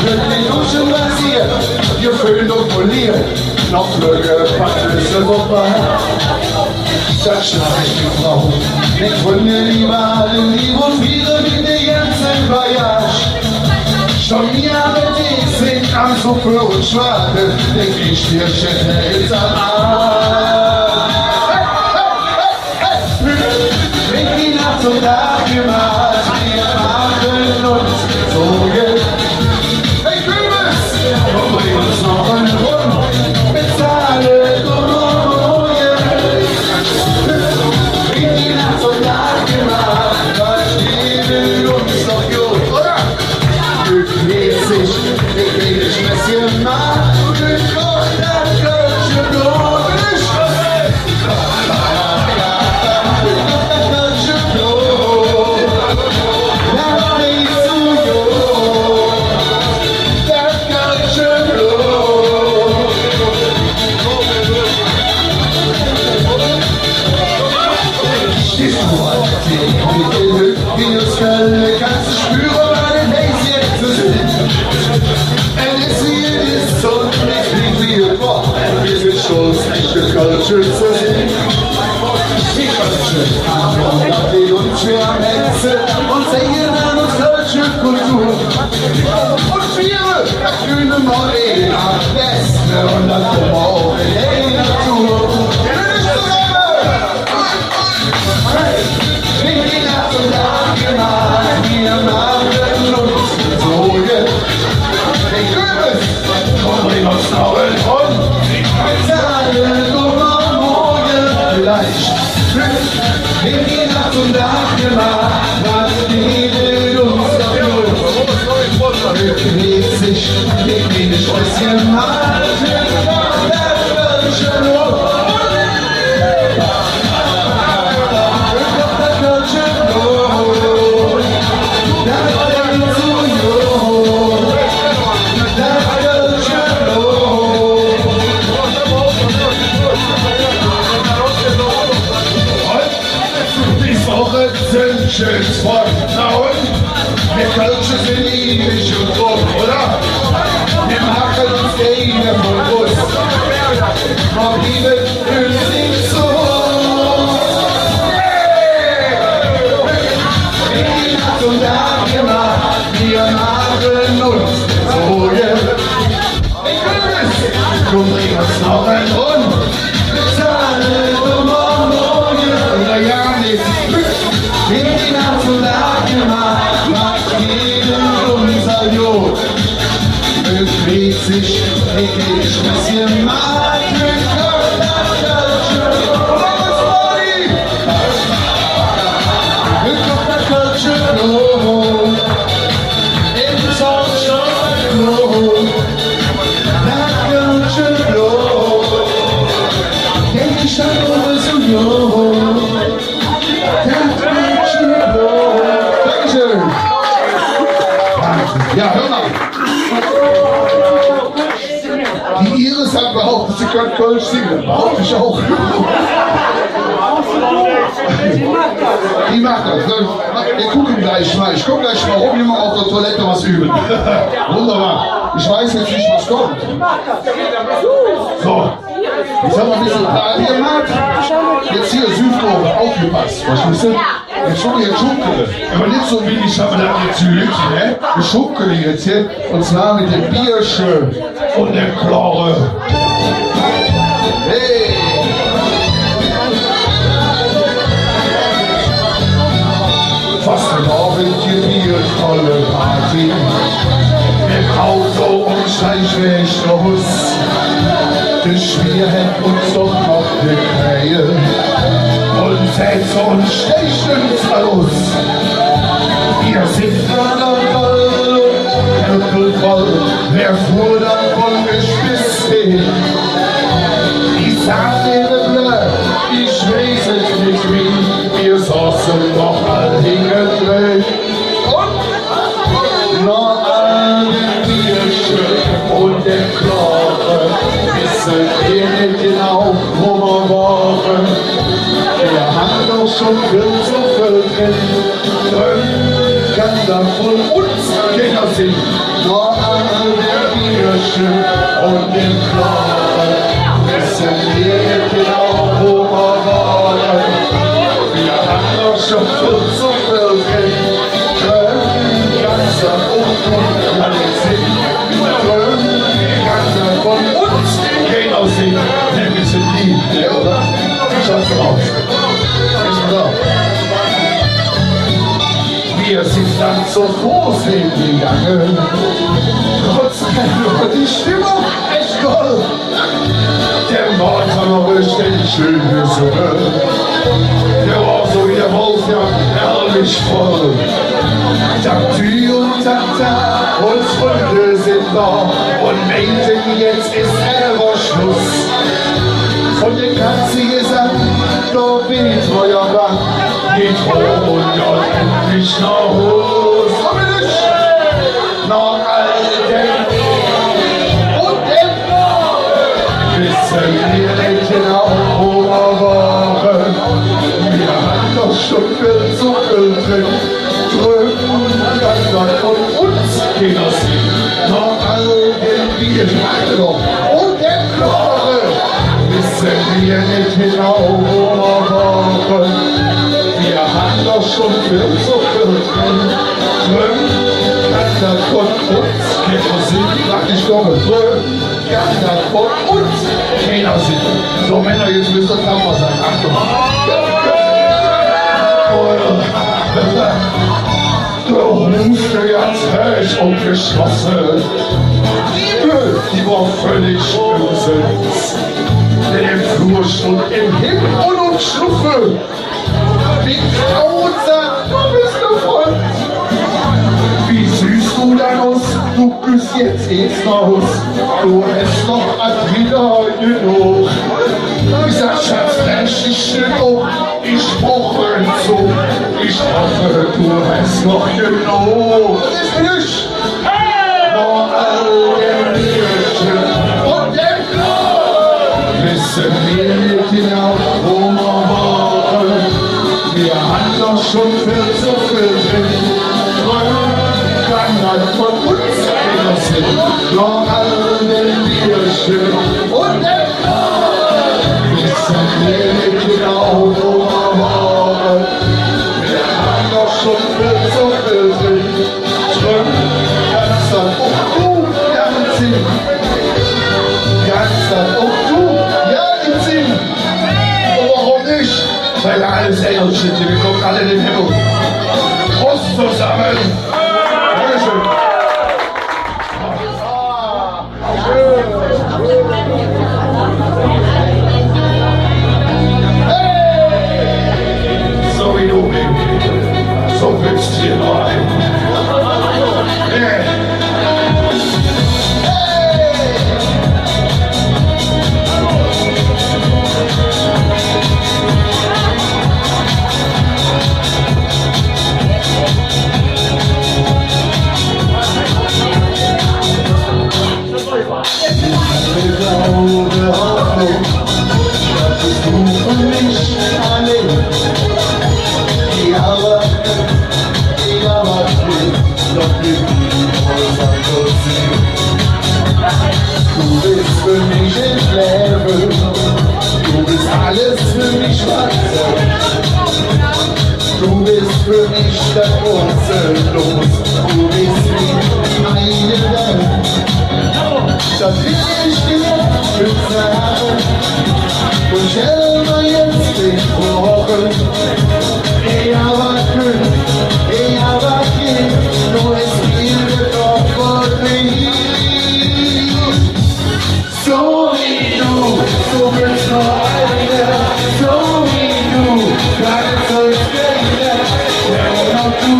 [SPEAKER 6] Wird die Dusche rasiert, gefüllt und poliert. Knopflöcke, Packnüsse, vorbei. Das schlaf ich die Frau. Ich wünsche lieber alle Liebe und Friede mit der ganzen Voyage. Schon Jahre die sind am Suppe und Schwade, denk ich dir schnell an. Bring die Nacht zum Tag gemacht, wir machen uns gezogen. Hey Kürbis, komm, bring uns noch einen Rum, bezahle Drogen. Bring die Nacht zum Tag gemacht, weil wir uns doch gut. Schütze sind. Die Kölsche die uns schwer Netze und singen an uns deutsche Kultur. Und wir, das grüne Morena, Beste und das Humor in der Natur. Wir gehen ab und ab, wir machen uns so jetzt. Die Kürbis, komm, bring uns noch ein Hund. Sagen, dummer Morgen, vielleicht. Wir gehen ab und ab, was geht uns doch los? Bewegt sich, legt wie eine Schäuschen mal, das wird schon los. Schönes Wort, na und? Wir Kölsche sind ewig und rum, oder? Wir machen uns gerne von Bus. Noch liebe Königin zu uns. Wir gehen ab und ab, wir machen uns so jetzt. Hey König, komm, bring uns noch ein Hund. Bezahlen dummer Morgen, oder ja nicht. Wir gehen ab und ab, macht jedem unser Jod. Bewegt sich, ich weiß ihr mal, mit Kölsche. Und auf das Body! Mit der Kölsche Blut. Im Zornscher Blut. Das Kölsche Blut. Denk ich an unsere Jod. Dankeschön. Ja, hör mal. Die Iris hat behauptet, sie kann Kölsch singen. Behaupte ich auch. Die macht das. Wir gucken gleich mal. Ich gucke gleich mal, ob jemand auf der Toilette was üben. Wunderbar. Ich weiß jetzt nicht, was kommt. So. Jetzt haben wir ein bisschen Plan gemacht. Jetzt hier Südkurve, aufgepasst. Verstehst du? Jetzt schunkele. Aber nicht so wie ich habe da jetzt Lütchen, ne? Ich schunkele jetzt hier. Und zwar mit dem Bierchen und der Klore. Hey! Fast ein Abend gebiert, tolle Party. Im Auto und Schleichweg los. Das Spiel hält uns doch noch eine Krähe und setzt uns stechend aus. Wir sind voll, wer fuhr dann von Geschiss? Ich sag dir blöd, ich weiß es nicht wie, wir saßen noch all hingedreht. Und noch all den Bierchen und den Knochen. Wissen wir nicht genau, wo wir waren. Wir haben doch schon viel zu völken. Kann dann von uns Kinder sind. Nur all der Bierchen und den Knochen. Wissen wir nicht genau, wo wir waren. Wir haben doch schon viel zu völken. Kann dann und alles sind. Kann dann von uns Kinder sind. Denn wir sind lieb, oder? Schaut's raus. Ist klar. Wir sind dann zur Vorsehen gegangen. Trotzdem war die Stimmung echt toll. Der Mordhammer ist echt schön gesungen. Der war so wie der Wolf, ja, herrlich voll. Tag-Tü und Tag-Ta, und Freunde sind da. Und meinten, jetzt ist aber Schluss. Und der Katze gesagt, da weht euer Bach. Geht hoch und dort endlich nach Hus. Nach all dem und dem wissen wir nicht genau, wo wir waren. Wir haben doch schon viel zu viel drin. Drüben kann dann von uns keiner sehen. Nach all dem Bier, und dem Klare wissen wir wir nicht genau, wo wir waren. Wir haben doch schon viel zu viel drin. Ganz von uns, keiner sind, sag ich doch mal drüben. Ganz von uns, keiner sind. So Männer, jetzt müsst ihr tapfer sein. Achtung. Du musste jetzt hech und geschlossen. Die war völlig umsonst. Denn im Flur stund im Himmel und Schluffe. Die Frau sagt, du bist eine Freund. Wie süß du dann aus, du bist jetzt ins Haus. Du hast noch wieder genug. Ich sag, Schatz, dreh dich schön um. Ich brauche einen Zug. Ich hoffe, du hast noch genug. Das ist nicht. Vor all dem Bierchen und dem Blut wissen wir nicht genau, wo wir waren. Wir haben doch schon viel zu viel drin. Kann man von uns wissen. Vor all dem Bierchen und dem Blut wissen wir nicht genau, wo wir waren. Wir haben doch schon viel zu viel drin. Ganz dann auch du, ja im Sinn. Ganz dann auch du, ja im Sinn. Und warum nicht? Weil alles Engelschnitte, wir kommen alle in den Himmel. Prost zusammen. Dankeschön. Hey! So wie du, Baby. So willst du hier noch ein. Hey! Du bist für mich im Leben, du bist alles für mich, Schwarze. Du bist für mich der große Los, du bist wie meine Welt. Das will ich dir sagen und stell mir jetzt den Wochen. Aber geht, du bist mir doch vor mir. So wie du bist nur eine, so wie du, kannst du sprechen, denn auch du,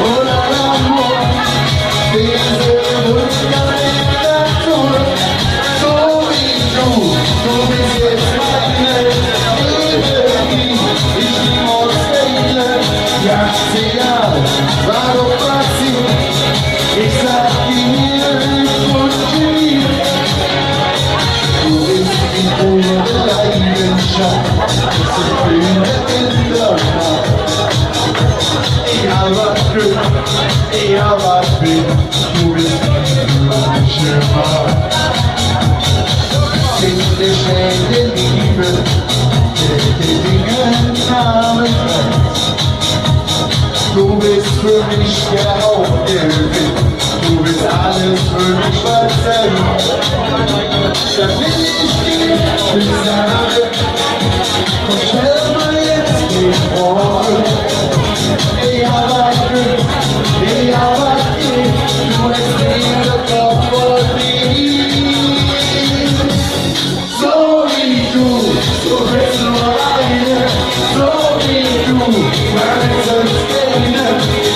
[SPEAKER 6] oder Amor, diese wunderbare Natur. So wie du bist jetzt meine Liebe, ich liebe uns beide, ja, egal, warum was sie, ich sag dir, ich wünsche dir. Du bist die pure Leidenschaft, das ist Bühne in der Nacht. Ja, was bin, du bist die wünsche Macht. Finde schnelle Liebe, die Dinge kamen recht. Du bist für mich der Hauptgewinn, du bist alles für mich, was zählt. Da will ich dir sagen, und stell mir jetzt den Morgen. Ja, was geht, du hast mir den Kopf vor dir. So wie du bist nur eine, so wie du, kannst du sprechen,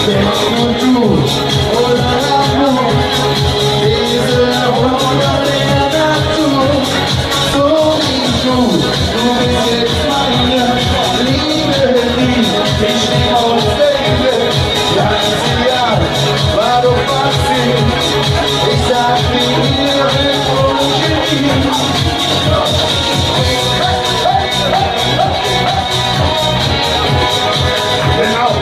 [SPEAKER 6] denn nur du, oder Amor, diese wunderbare Natur. So wie du bist jetzt meine Liebe, ich nehme uns Baby, ganz egal, warum was ich sag dir, ich wünsche dir. Genau.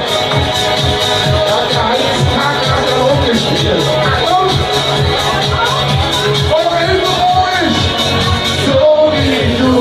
[SPEAKER 6] Da hat der heiße Tag nach der Runde gespielt. Achtung! Eure Hilfe euch! So wie du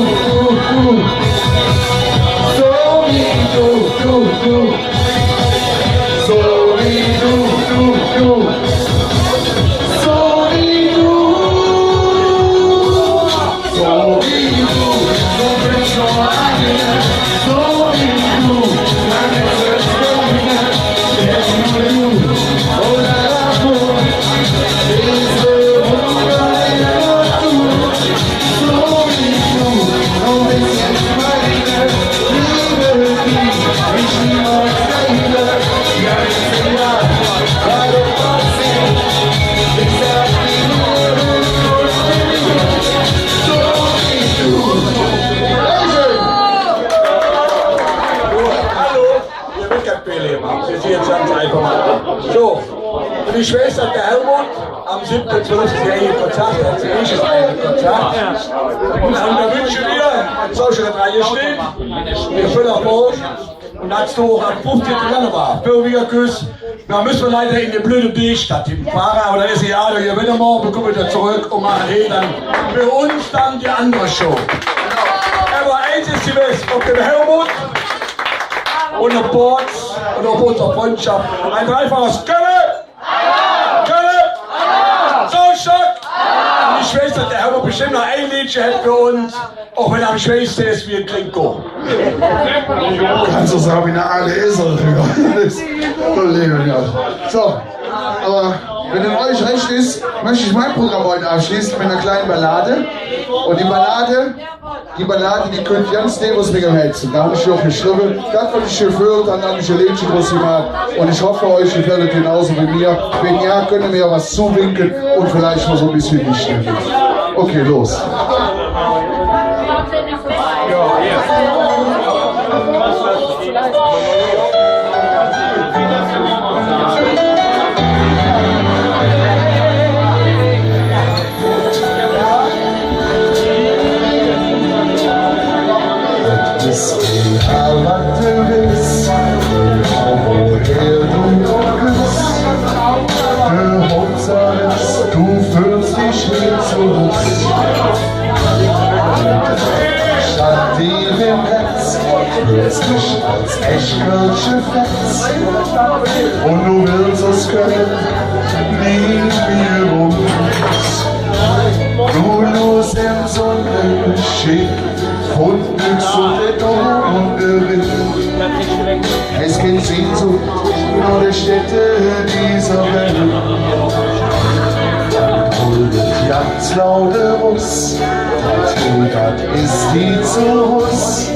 [SPEAKER 6] So, und die Schwester der Helmut am 7.12. jährigen Konzert, als erstes Konzert. Und da wünschen wir, an solcher Reihe stehen, wir füllen auf Bord. Und dazu am 15. Januar, für wir Küss. Da müssen wir leider in die blöde B-Stadt hinfahren, aber da ist ja, da gewinnen wir, wir kommen wieder zurück und machen dann für uns dann die andere Show. Aber eins ist gewiss, ob der Helmut und der Bord und auf unsere Freundschaft ein dreifaches Kölle! So stark! Und die Schwester, der Helmut bestimmt noch ein Liedchen hätte für uns, auch wenn er am schwächsten ist wie ein Klinko.
[SPEAKER 7] Kannst du sagen, wie eine alte Esel. So, aber wenn es euch recht ist, möchte ich mein Programm heute abschließen mit einer kleinen Ballade. Und die Ballade, die könnt ganz nehmen, was mir am Herzen. Da habe ich auch geschrieben, das, was ich gefühlt, dann habe ich ein Lädchen groß gemacht. Und ich hoffe, euch gefällt es genauso wie mir. Wenn ja, könnt ihr mir was zuwinken und vielleicht mal so ein bisschen nicht nehmen. Okay, los.
[SPEAKER 6] Du fühlst dich nie zurück. Statt dir im Herz fühlst dich als Eschkölsche Fetz. Und du willst es können, nie mehr um uns. Du los im Sonnenschick von Glücks und der und der Wind. Es gibt Sehnsucht nur der Städte dieser Welt. Jagd lauter Russ, das ist die zu Huss,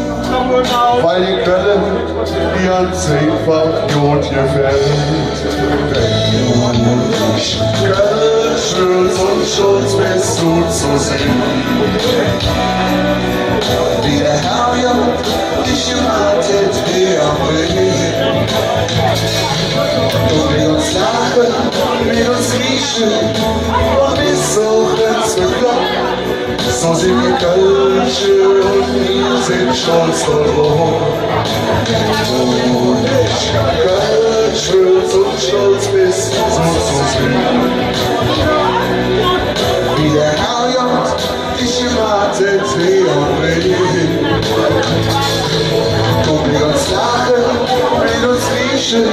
[SPEAKER 6] weil die Quelle die ans einfach gut gefällt. Wenn du nicht Kölsch und Schulz bist du zu sehen, wie der Herr dich erwartet, wie am Regen. Und wir uns lachen, wir uns riechen, und wir suchen zu Gott. So sind wir Kölsche und wir sind stolz darauf. Wenn du nicht Kölsch und stolz bist, so zu sehen. Wie der Herr dich erwartet, wie am Regen. Und wir uns lachen, wir uns riechen,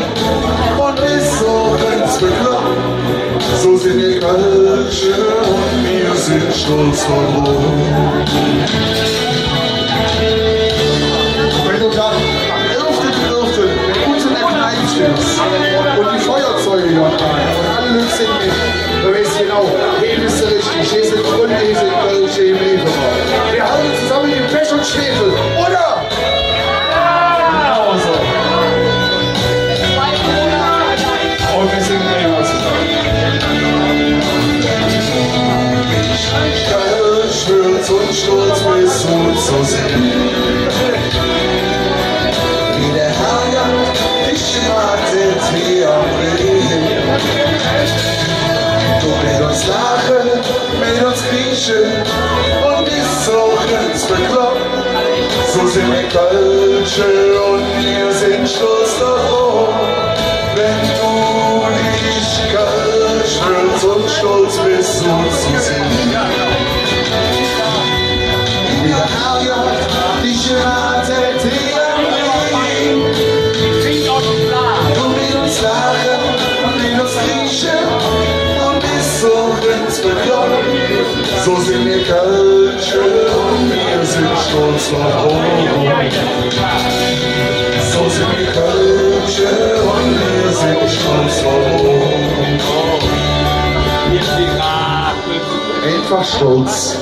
[SPEAKER 6] und wir suchen zu Gott. So sind wir Kölsche und wir sind stolz darauf.
[SPEAKER 7] Wenn du dann am 11.11. mit uns in der Kneipe stehst und die Feuerzeuge dort rein und alle Leute sind mit, dann weißt du genau, hier bist du richtig, hier sind Gründe, hier sind Kölsche, hier leben wir. Wir halten zusammen den Pech und Schwefel, oder? Genau so. Und wir singen immer zusammen.
[SPEAKER 6] Kölsch wird und stolz bist du zu sehen. Wie der Herr dich erwartet, wie am Regen. Du mit uns lachen, mit uns kriechen und wir suchen zu bekloppt. So sind wir Kölsche und wir sind stolz darauf. Wenn du nicht Kölsch wirst und stolz bist, so zu sehen. Wie der Herr dich erwartet, wie am Regen. Du mit uns lachen, mit uns kriechen ist doch jung. So sind wir Kölsche und wir sind stolz nach oben. So sind wir Kölsche und wir sind stolz nach oben. Einfach stolz,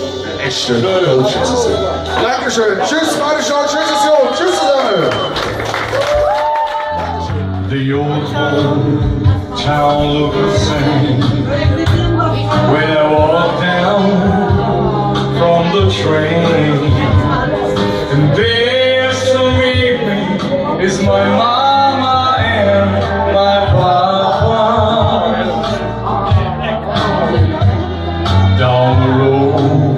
[SPEAKER 6] echte Kölsche zu sein. Dankeschön. Tschüss, meine Schau. Tschüss, Sion. Tschüss zusammen.
[SPEAKER 2] The old hometown looked the same when I walked down from the train. And there's to meet me is my mama and my papa. Down the road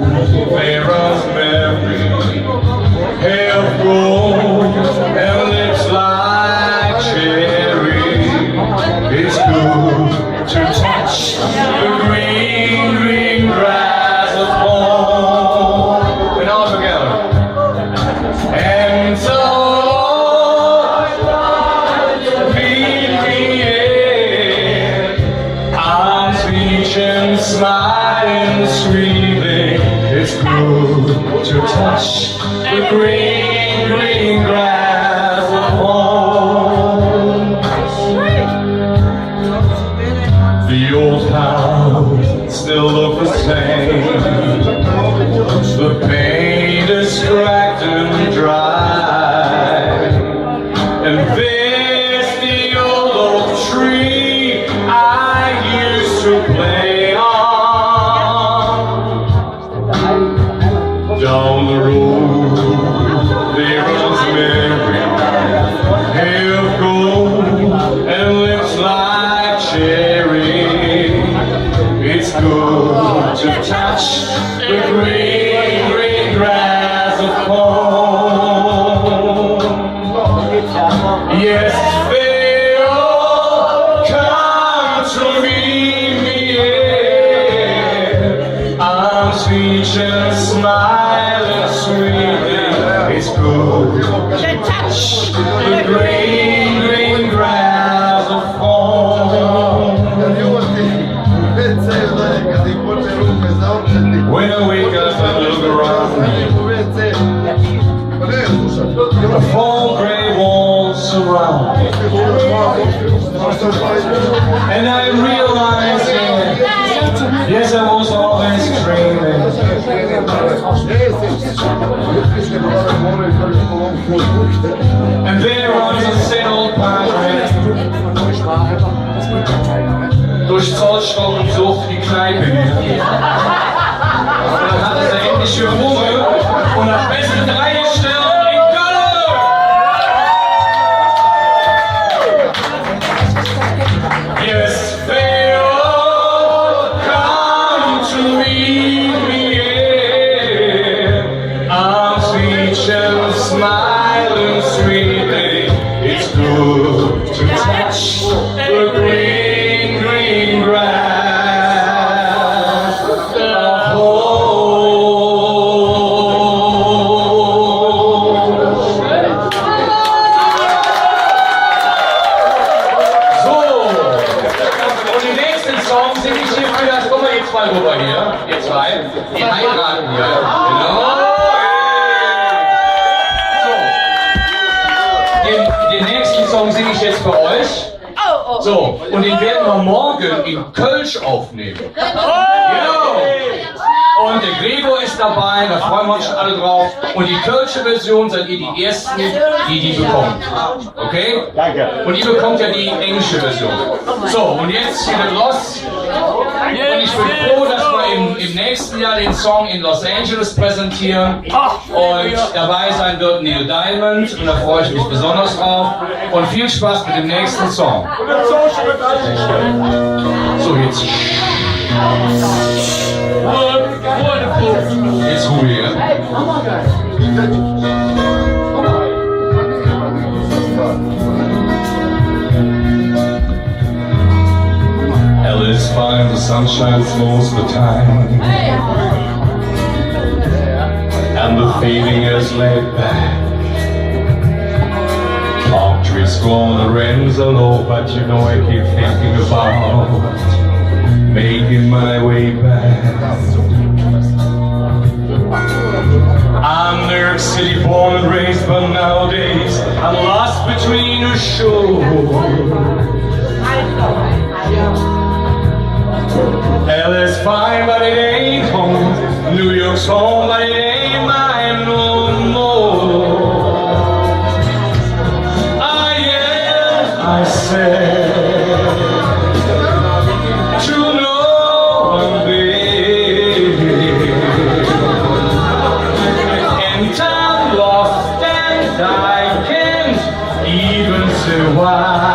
[SPEAKER 2] there runs Mary, hair of gold and lips like cherry. It's good to touch the green, green grass of home. And all together. And so, lead me in. Arms reaching, smiling sweetly. It's good to touch the green, green grass of home. The old house still looks the same. The paint is cracked and dry. And there's the old oak tree I used to play on. Down the road there runs Mary, hair of gold and lips like cherry. It's good to touch the green, green grass of home. Yes, they all come to meet me, yeah. Arms reaching, smiling sweetly. It's good to touch the green, green grass of home. When I wake up and look around me, the fall gray walls surround me, and I realize that, yes, I was always dreaming. And there runs a sad old pirate durch Zollstock und Sucht die Kneipe hier. Und dann hatte sie endlich für Ruhe und das beste 3 Sterne in Köln. Yes, they all come to meet me, yeah. Arms reaching, smiling sweetly. It's good to touch the green, green grass of home. So, und den nächsten Song singe ich hier für das, guck mal jetzt mal rüber hier, ihr zwei, die heiraten hier, genau. So, den nächsten Song singe ich jetzt für euch. So, und den werden wir morgen in Kölsch aufnehmen. Genau. Und der Gregor ist dabei, da freuen wir uns schon alle drauf. Und die Kölsche Version seid ihr die Ersten, die bekommen. Okay?
[SPEAKER 4] Danke.
[SPEAKER 2] Und ihr bekommt ja die englische Version. So, und jetzt geht es los. Und ich bin froh, dass wir im nächsten Jahr den Song in Los Angeles präsentieren. Und dabei sein wird Neil Diamond. Und da freue ich mich besonders drauf. Und viel Spaß mit dem nächsten Song. So, jetzt. Jetzt Ruhe, ja? Alice finds the sun shines most of the time, and the feeling is laid back. Palm trees grow, the rains are low, but you know I keep thinking about making my way back.
[SPEAKER 8] I'm New York City born and raised, but nowadays I'm lost between the shores. LA's fine, but it ain't home. New York's home, but it ain't mine no more. I said to no one, babe, and I'm lost and I can't even say why.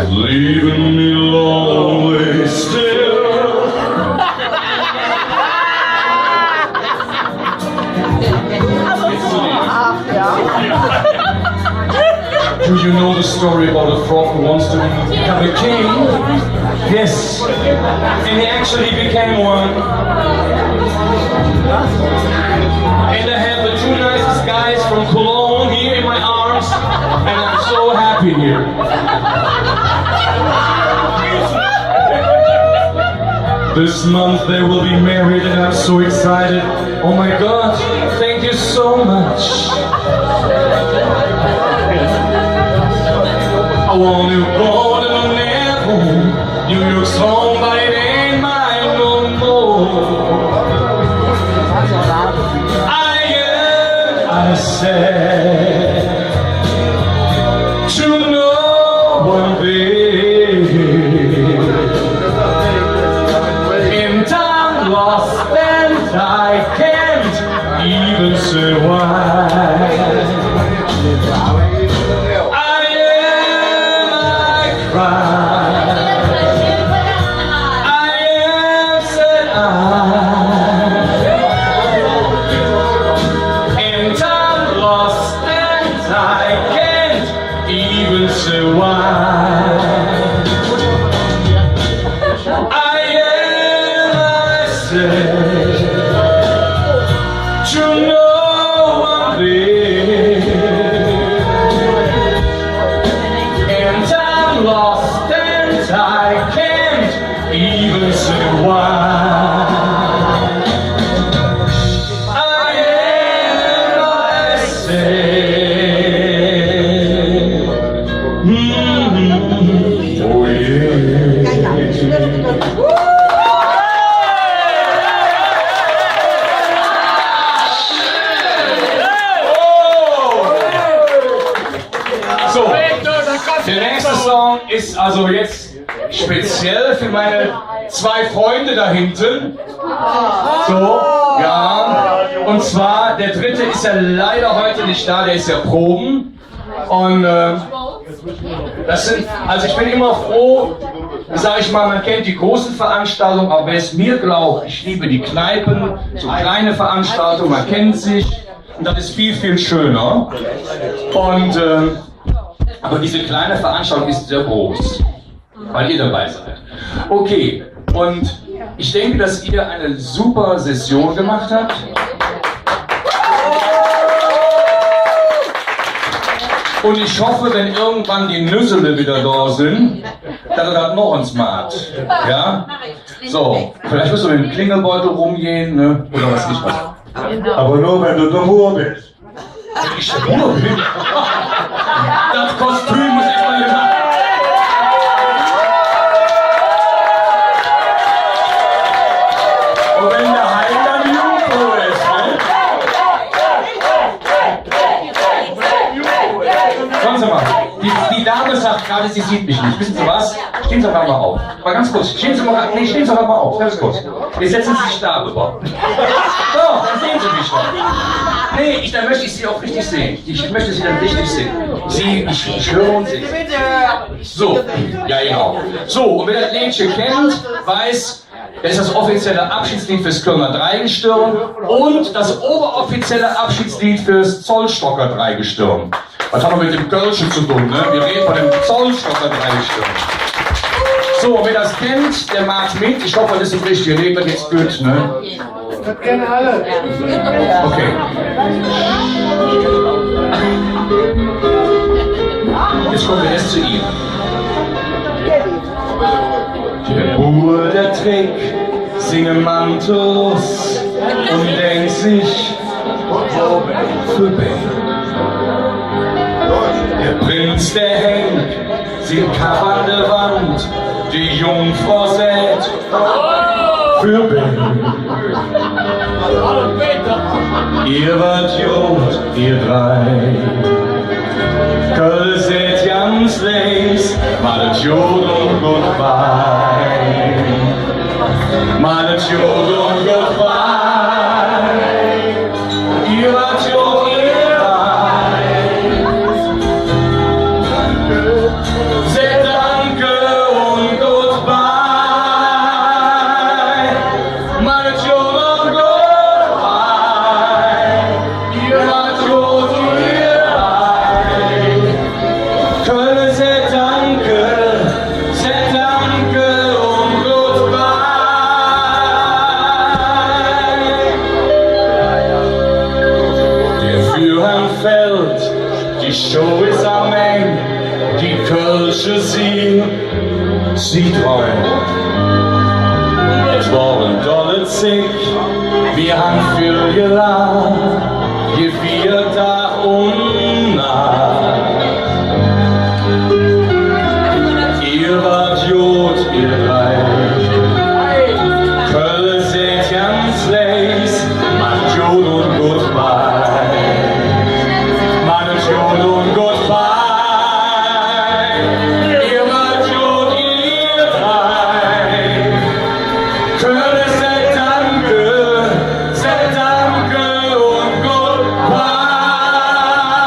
[SPEAKER 8] Leaving me lonely still. Do you know the story about a frog who wants to become a king? Yes, and he actually became one. And I have the two nicest guys from Cologne here in my arms, and I'm so happy here. This month they will be married and I'm so excited. Oh my God, thank you so much. I want to go to the neighborhood. New York's home, but it ain't mine no more. I said to no one, babe, and I'm lost and I can't even say why. Der nächste Song ist also jetzt speziell für meine zwei Freunde da hinten. So, ja. Und zwar, der dritte ist ja leider heute nicht da, der ist ja Proben. Und das sind, also ich bin immer froh, sag ich mal, man kennt die großen Veranstaltungen, aber wer es mir glaubt, ich liebe die Kneipen, so kleine Veranstaltungen, man kennt sich und das ist viel, viel schöner. Und aber diese kleine Veranstaltung ist sehr groß, weil ihr dabei seid. Okay, und ich denke, dass ihr eine super Session gemacht habt. Und ich hoffe, wenn irgendwann die Nüssele wieder da sind, dass er das noch uns macht. Ja? So, vielleicht müssen wir mit dem Klingelbeutel rumgehen, ne? Oder was nicht was.
[SPEAKER 2] Aber nur, wenn du der Hur bist.
[SPEAKER 8] Wenn ich der Hur bin? Das Kostüm muss erstmal gemacht werden. Und wenn der Heil dann Jungfrau ist, ne? Schauen Sie mal, die Dame sagt gerade, sie sieht mich nicht. Wissen Sie was? Stehen Sie doch mal auf. Mal ganz kurz. Stehen Sie mal, nee, stehen Sie doch mal auf. Ganz kurz. Jetzt setzen Sie sich da rüber. So, dann sehen Sie mich doch. Nee, dann möchte ich Sie auch richtig sehen. Ich möchte Sie dann richtig sehen. Ich höre und sehe. So, ja genau. So, und wer das Liedchen kennt, weiß, das ist das offizielle Abschiedslied fürs Kölner Dreigestirn und das oberoffizielle Abschiedslied fürs Zollstocker Dreigestirn. Was haben wir mit dem Kölschen zu tun, ne? Wir reden von dem Zollstocker 3 Stunden. So, wer das kennt, der macht mit. Ich hoffe, das ist richtig. Ihr das jetzt gut, ne?
[SPEAKER 6] Das kennen alle.
[SPEAKER 8] Okay. Jetzt kommen wir erst zu ihm. Der Bur, der Trick, singen Mantus und denkt sich, für Ben. Der Prinz, der hängt, sieht Kapp an der Wand, die Jungfrau sät, für Ben. Ihr wart Jod, ihr drei, Köll seht ganz leis, malet Jod und Goodbye. Malet Jod und Goodbye. Ihr wart Jod, ihr drei. Seht Danke und Goodbye. Malet Jod und Goodbye. Ihr wart Jod, ihr drei. Köln, seht Danke und Goodbye. Der Führhang fällt, die Show ist am Ende, die Kölsche sie träumt. Es waren dolle Zick, wir haben viel gelacht, geviert Tag und Nacht. Ihr wart Jod, ihr drei, Köln seht ganz leis, macht Jod und Goodbye. Macht Jod und Goodbye. Ihr wart Jod, ihr drei, Köln seht Danke und Goodbye.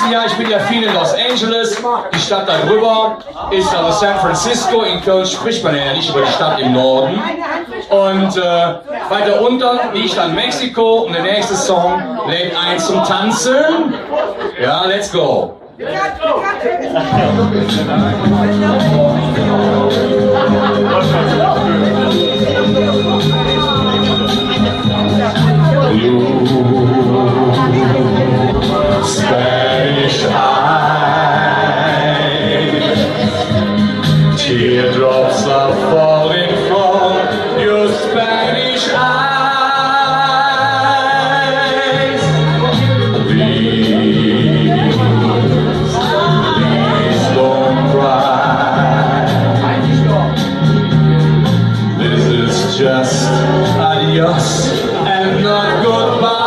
[SPEAKER 8] wissen ja, ich bin ja viel in Los Angeles, die Stadt da drüber ist also San Francisco, in Köln spricht man ja nicht über die Stadt im Norden. Und weiter unten liegt dann Mexiko und der nächste Song lädt ein zum Tanzen. Ja, let's go.
[SPEAKER 5] Spanish eyes, teardrops are falling from your Spanish eyes. Please don't cry. This is just adios and not goodbye.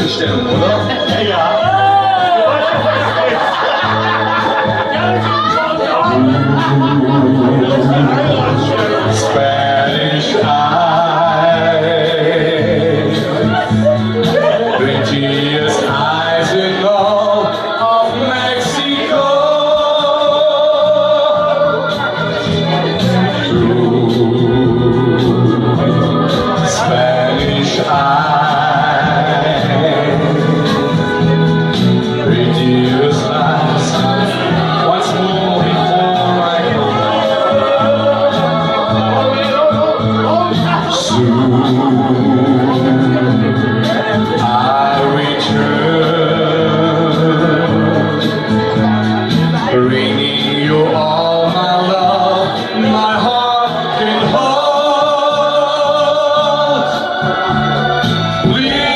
[SPEAKER 8] Stellung, oder?
[SPEAKER 4] Ja.
[SPEAKER 5] Spanish eyes, prettiest eyes in all of Mexico. Spanish eyes, prettiest eyes. Once more before I go. Soon I return, bringing you all my love, my heart can hold. Please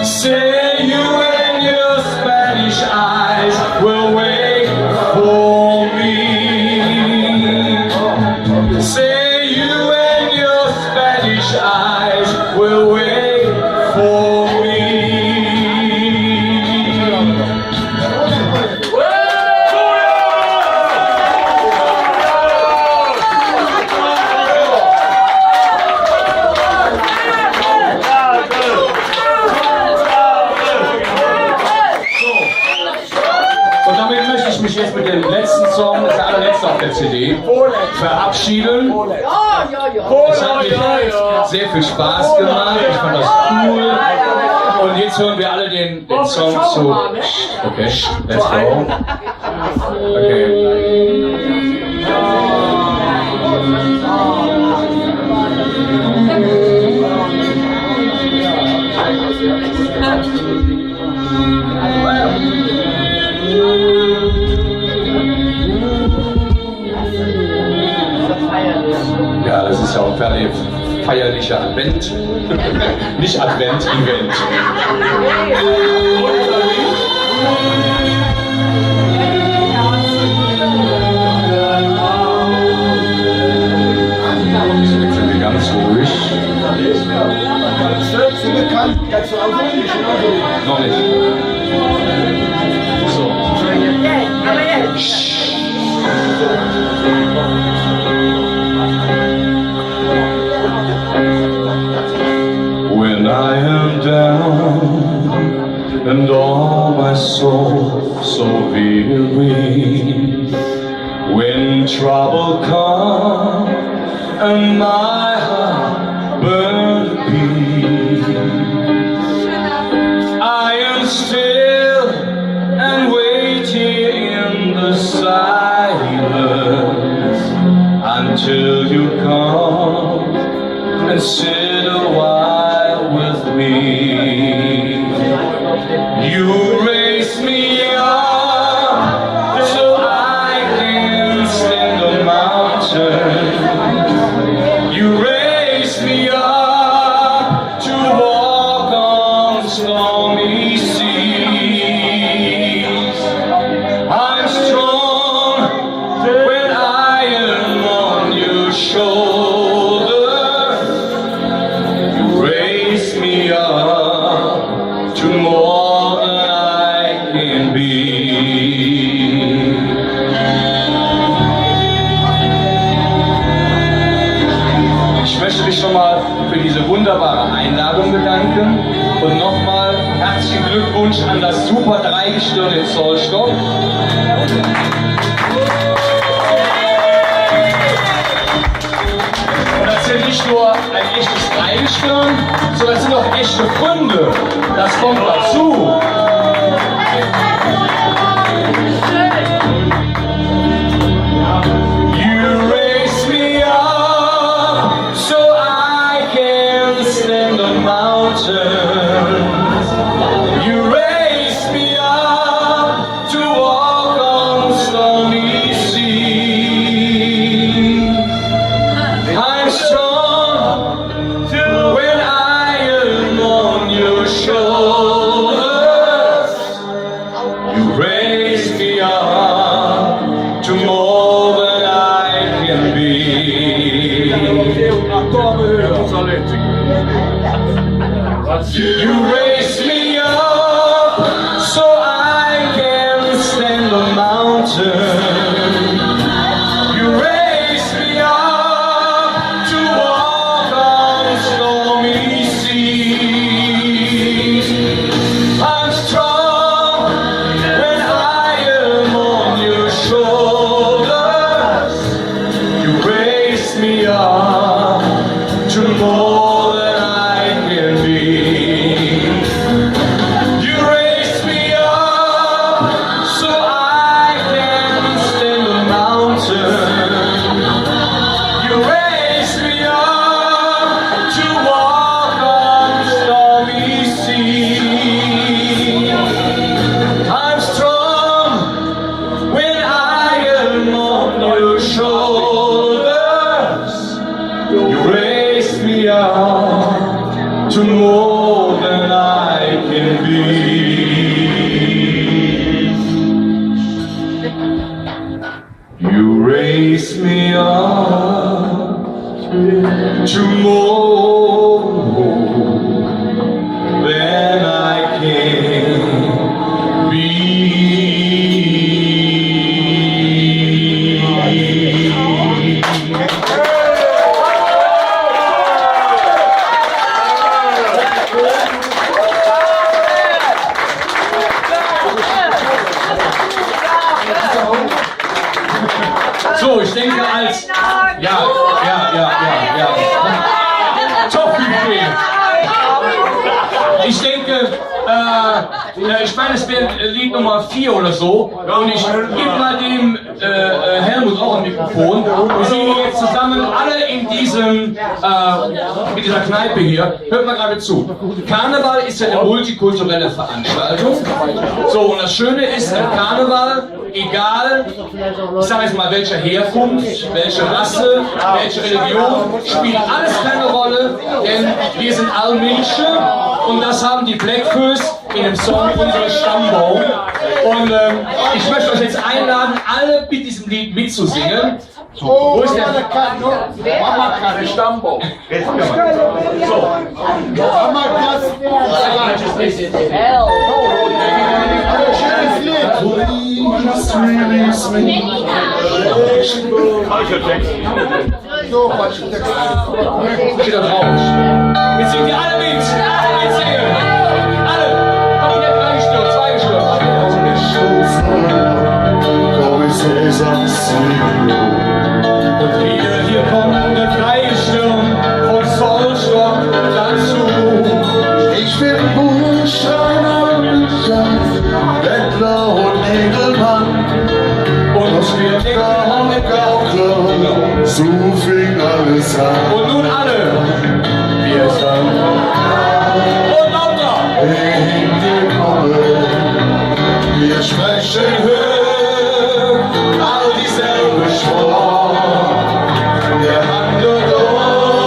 [SPEAKER 5] say you and your Spanish eyes will wait for me. Say you and your Spanish eyes will wait for me.
[SPEAKER 8] Und damit möchte ich mich jetzt mit dem letzten Song, das ist der allerletzte auf der CD, verabschieden. Es hat mir sehr viel Spaß gemacht, ich fand das cool. Und jetzt hören wir alle den Song zu. Okay, let's go. Okay. Ja, das ist ja auch ein feierlicher Advent. Nicht Advent, Event. Jetzt sind wir ganz ruhig. Noch nicht. So. When I am down and all my soul so weary, when trouble comes and my heart burns peace, I am still and waiting in the silence until you come and sit a while with me. You raise me up You raise me up to walk on stormy seas. I'm strong when I am on your shoulders. You raise me up to more than I can be. Ich möchte mich schon mal für diese wunderbare Einladung bedanken und nochmal herzlichen Glückwunsch an das super Dreigestirn in Zollstock. Und das sind nicht nur ein echtes Dreigestirn, sondern das sind auch echte Funde. Das kommt dazu. You raise me up so I can stand on mountains. You raise me up to walk on stormy seas. I'm strong when I am on your shoulders. You raise me up to more than I can be. To more than I can be. You raise me up to more than I can be. So, ich denke als... Ja. Toffee-Creme. Ich denke, ich meine, es wäre Lied Nummer 4 oder so. Und ich gebe mal dem Helmut auch ein Mikrofon. Wir singen jetzt zusammen alle in diesem, mit dieser Kneipe hier. Hört mal gerade zu. Karneval ist ja eine multikulturelle Veranstaltung. So, und das Schöne ist, im Karneval, egal, ich sage jetzt mal, welcher Herkunft, welche Rasse, welche Religion, spielt alles keine Rolle, denn wir sind alle Menschen und das haben die Blackfoes in dem Song Unser Stammbaum. Und ich möchte euch jetzt einladen, alle mit diesem Lied mitzusingen. Wo ist der? Mama kann Stammbaum. So. Mama kann. Steht da drauf. Jetzt singt ihr alle mit. Alle mitsingen. Alle. Komplett reingestimmt. 2 gestimmt. Und hier kommt der Dreigestirn von Zollstock dazu.
[SPEAKER 6] Ich bin Buchsteiner, Bettler und Egelmann.
[SPEAKER 8] Und wir denken mit
[SPEAKER 6] Gaukler, so fing alles an.
[SPEAKER 8] Und nun alle. Wir sind und lauter.
[SPEAKER 6] In den wir sprechen höher, all dieselbe Sprache. Der handelt uns.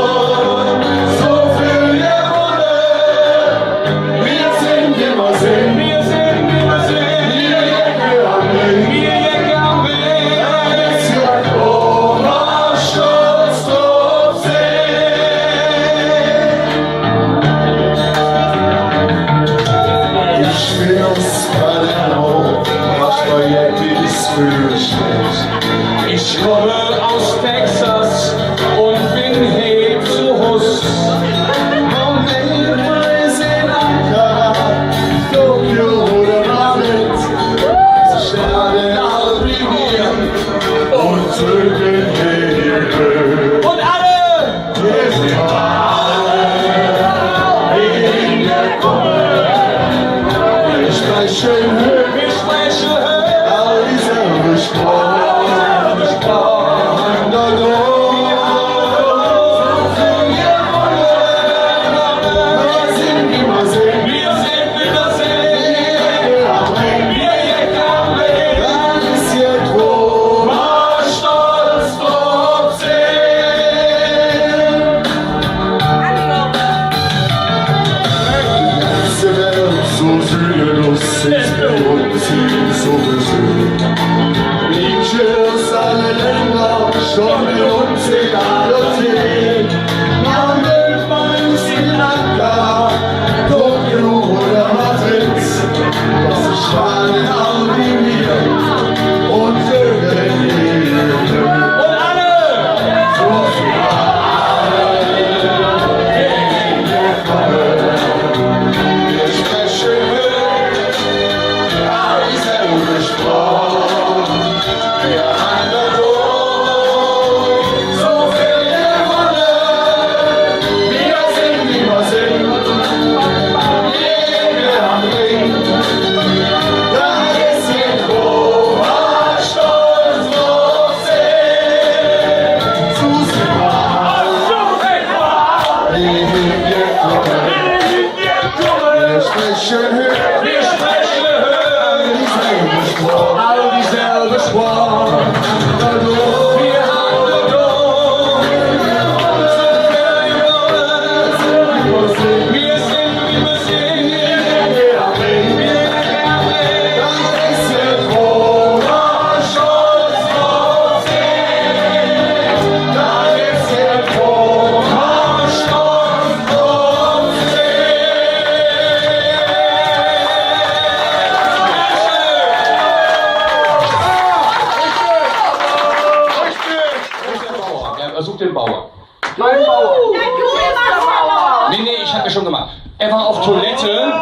[SPEAKER 8] Nee, ich hab mir schon gemacht. Er war auf Toilette.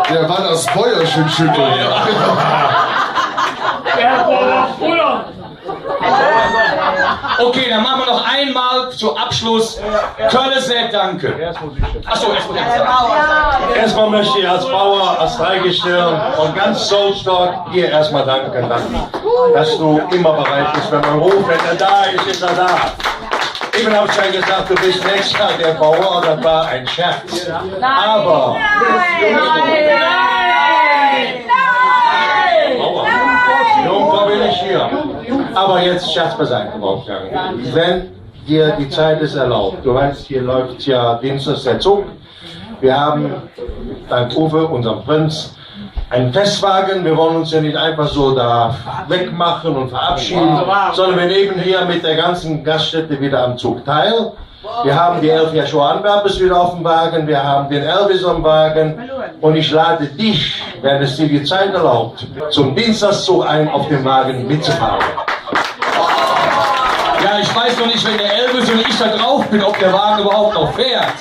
[SPEAKER 7] Der war das Feuer schön schütteln.
[SPEAKER 8] Okay, dann machen wir noch einmal zum Abschluss Kölleset Danke. Achso,
[SPEAKER 2] Erstmal möchte ich als Bauer, als Dreigestirn und ganz Soulstock dir erstmal danken, dass du immer bereit bist, wenn man ruft, wenn er da ist, ist er da. Eben habe ich schon gesagt, du bist nächster der Bauer, das war ein Scherz. Aber Jungfrau bin ich hier. Aber jetzt Scherz beiseite, Wolfgang. Wenn dir die Zeit es erlaubt, du weißt, hier läuft ja Dienstag der Zug. Wir haben dank Uwe, unserem Prinz, einen Festwagen. Wir wollen uns ja nicht einfach so da wegmachen und verabschieden, sondern wir nehmen hier mit der ganzen Gaststätte wieder am Zug teil. Wir haben die 11 Jahre schon Anwerbers wieder auf dem Wagen, wir haben den Elvis am Wagen und ich lade dich, wenn es dir die Zeit erlaubt, zum Dienstagszug ein, auf dem Wagen mitzufahren.
[SPEAKER 8] Ja, ich weiß noch nicht, wenn der Elvis und ich da drauf bin, ob der Wagen überhaupt noch fährt.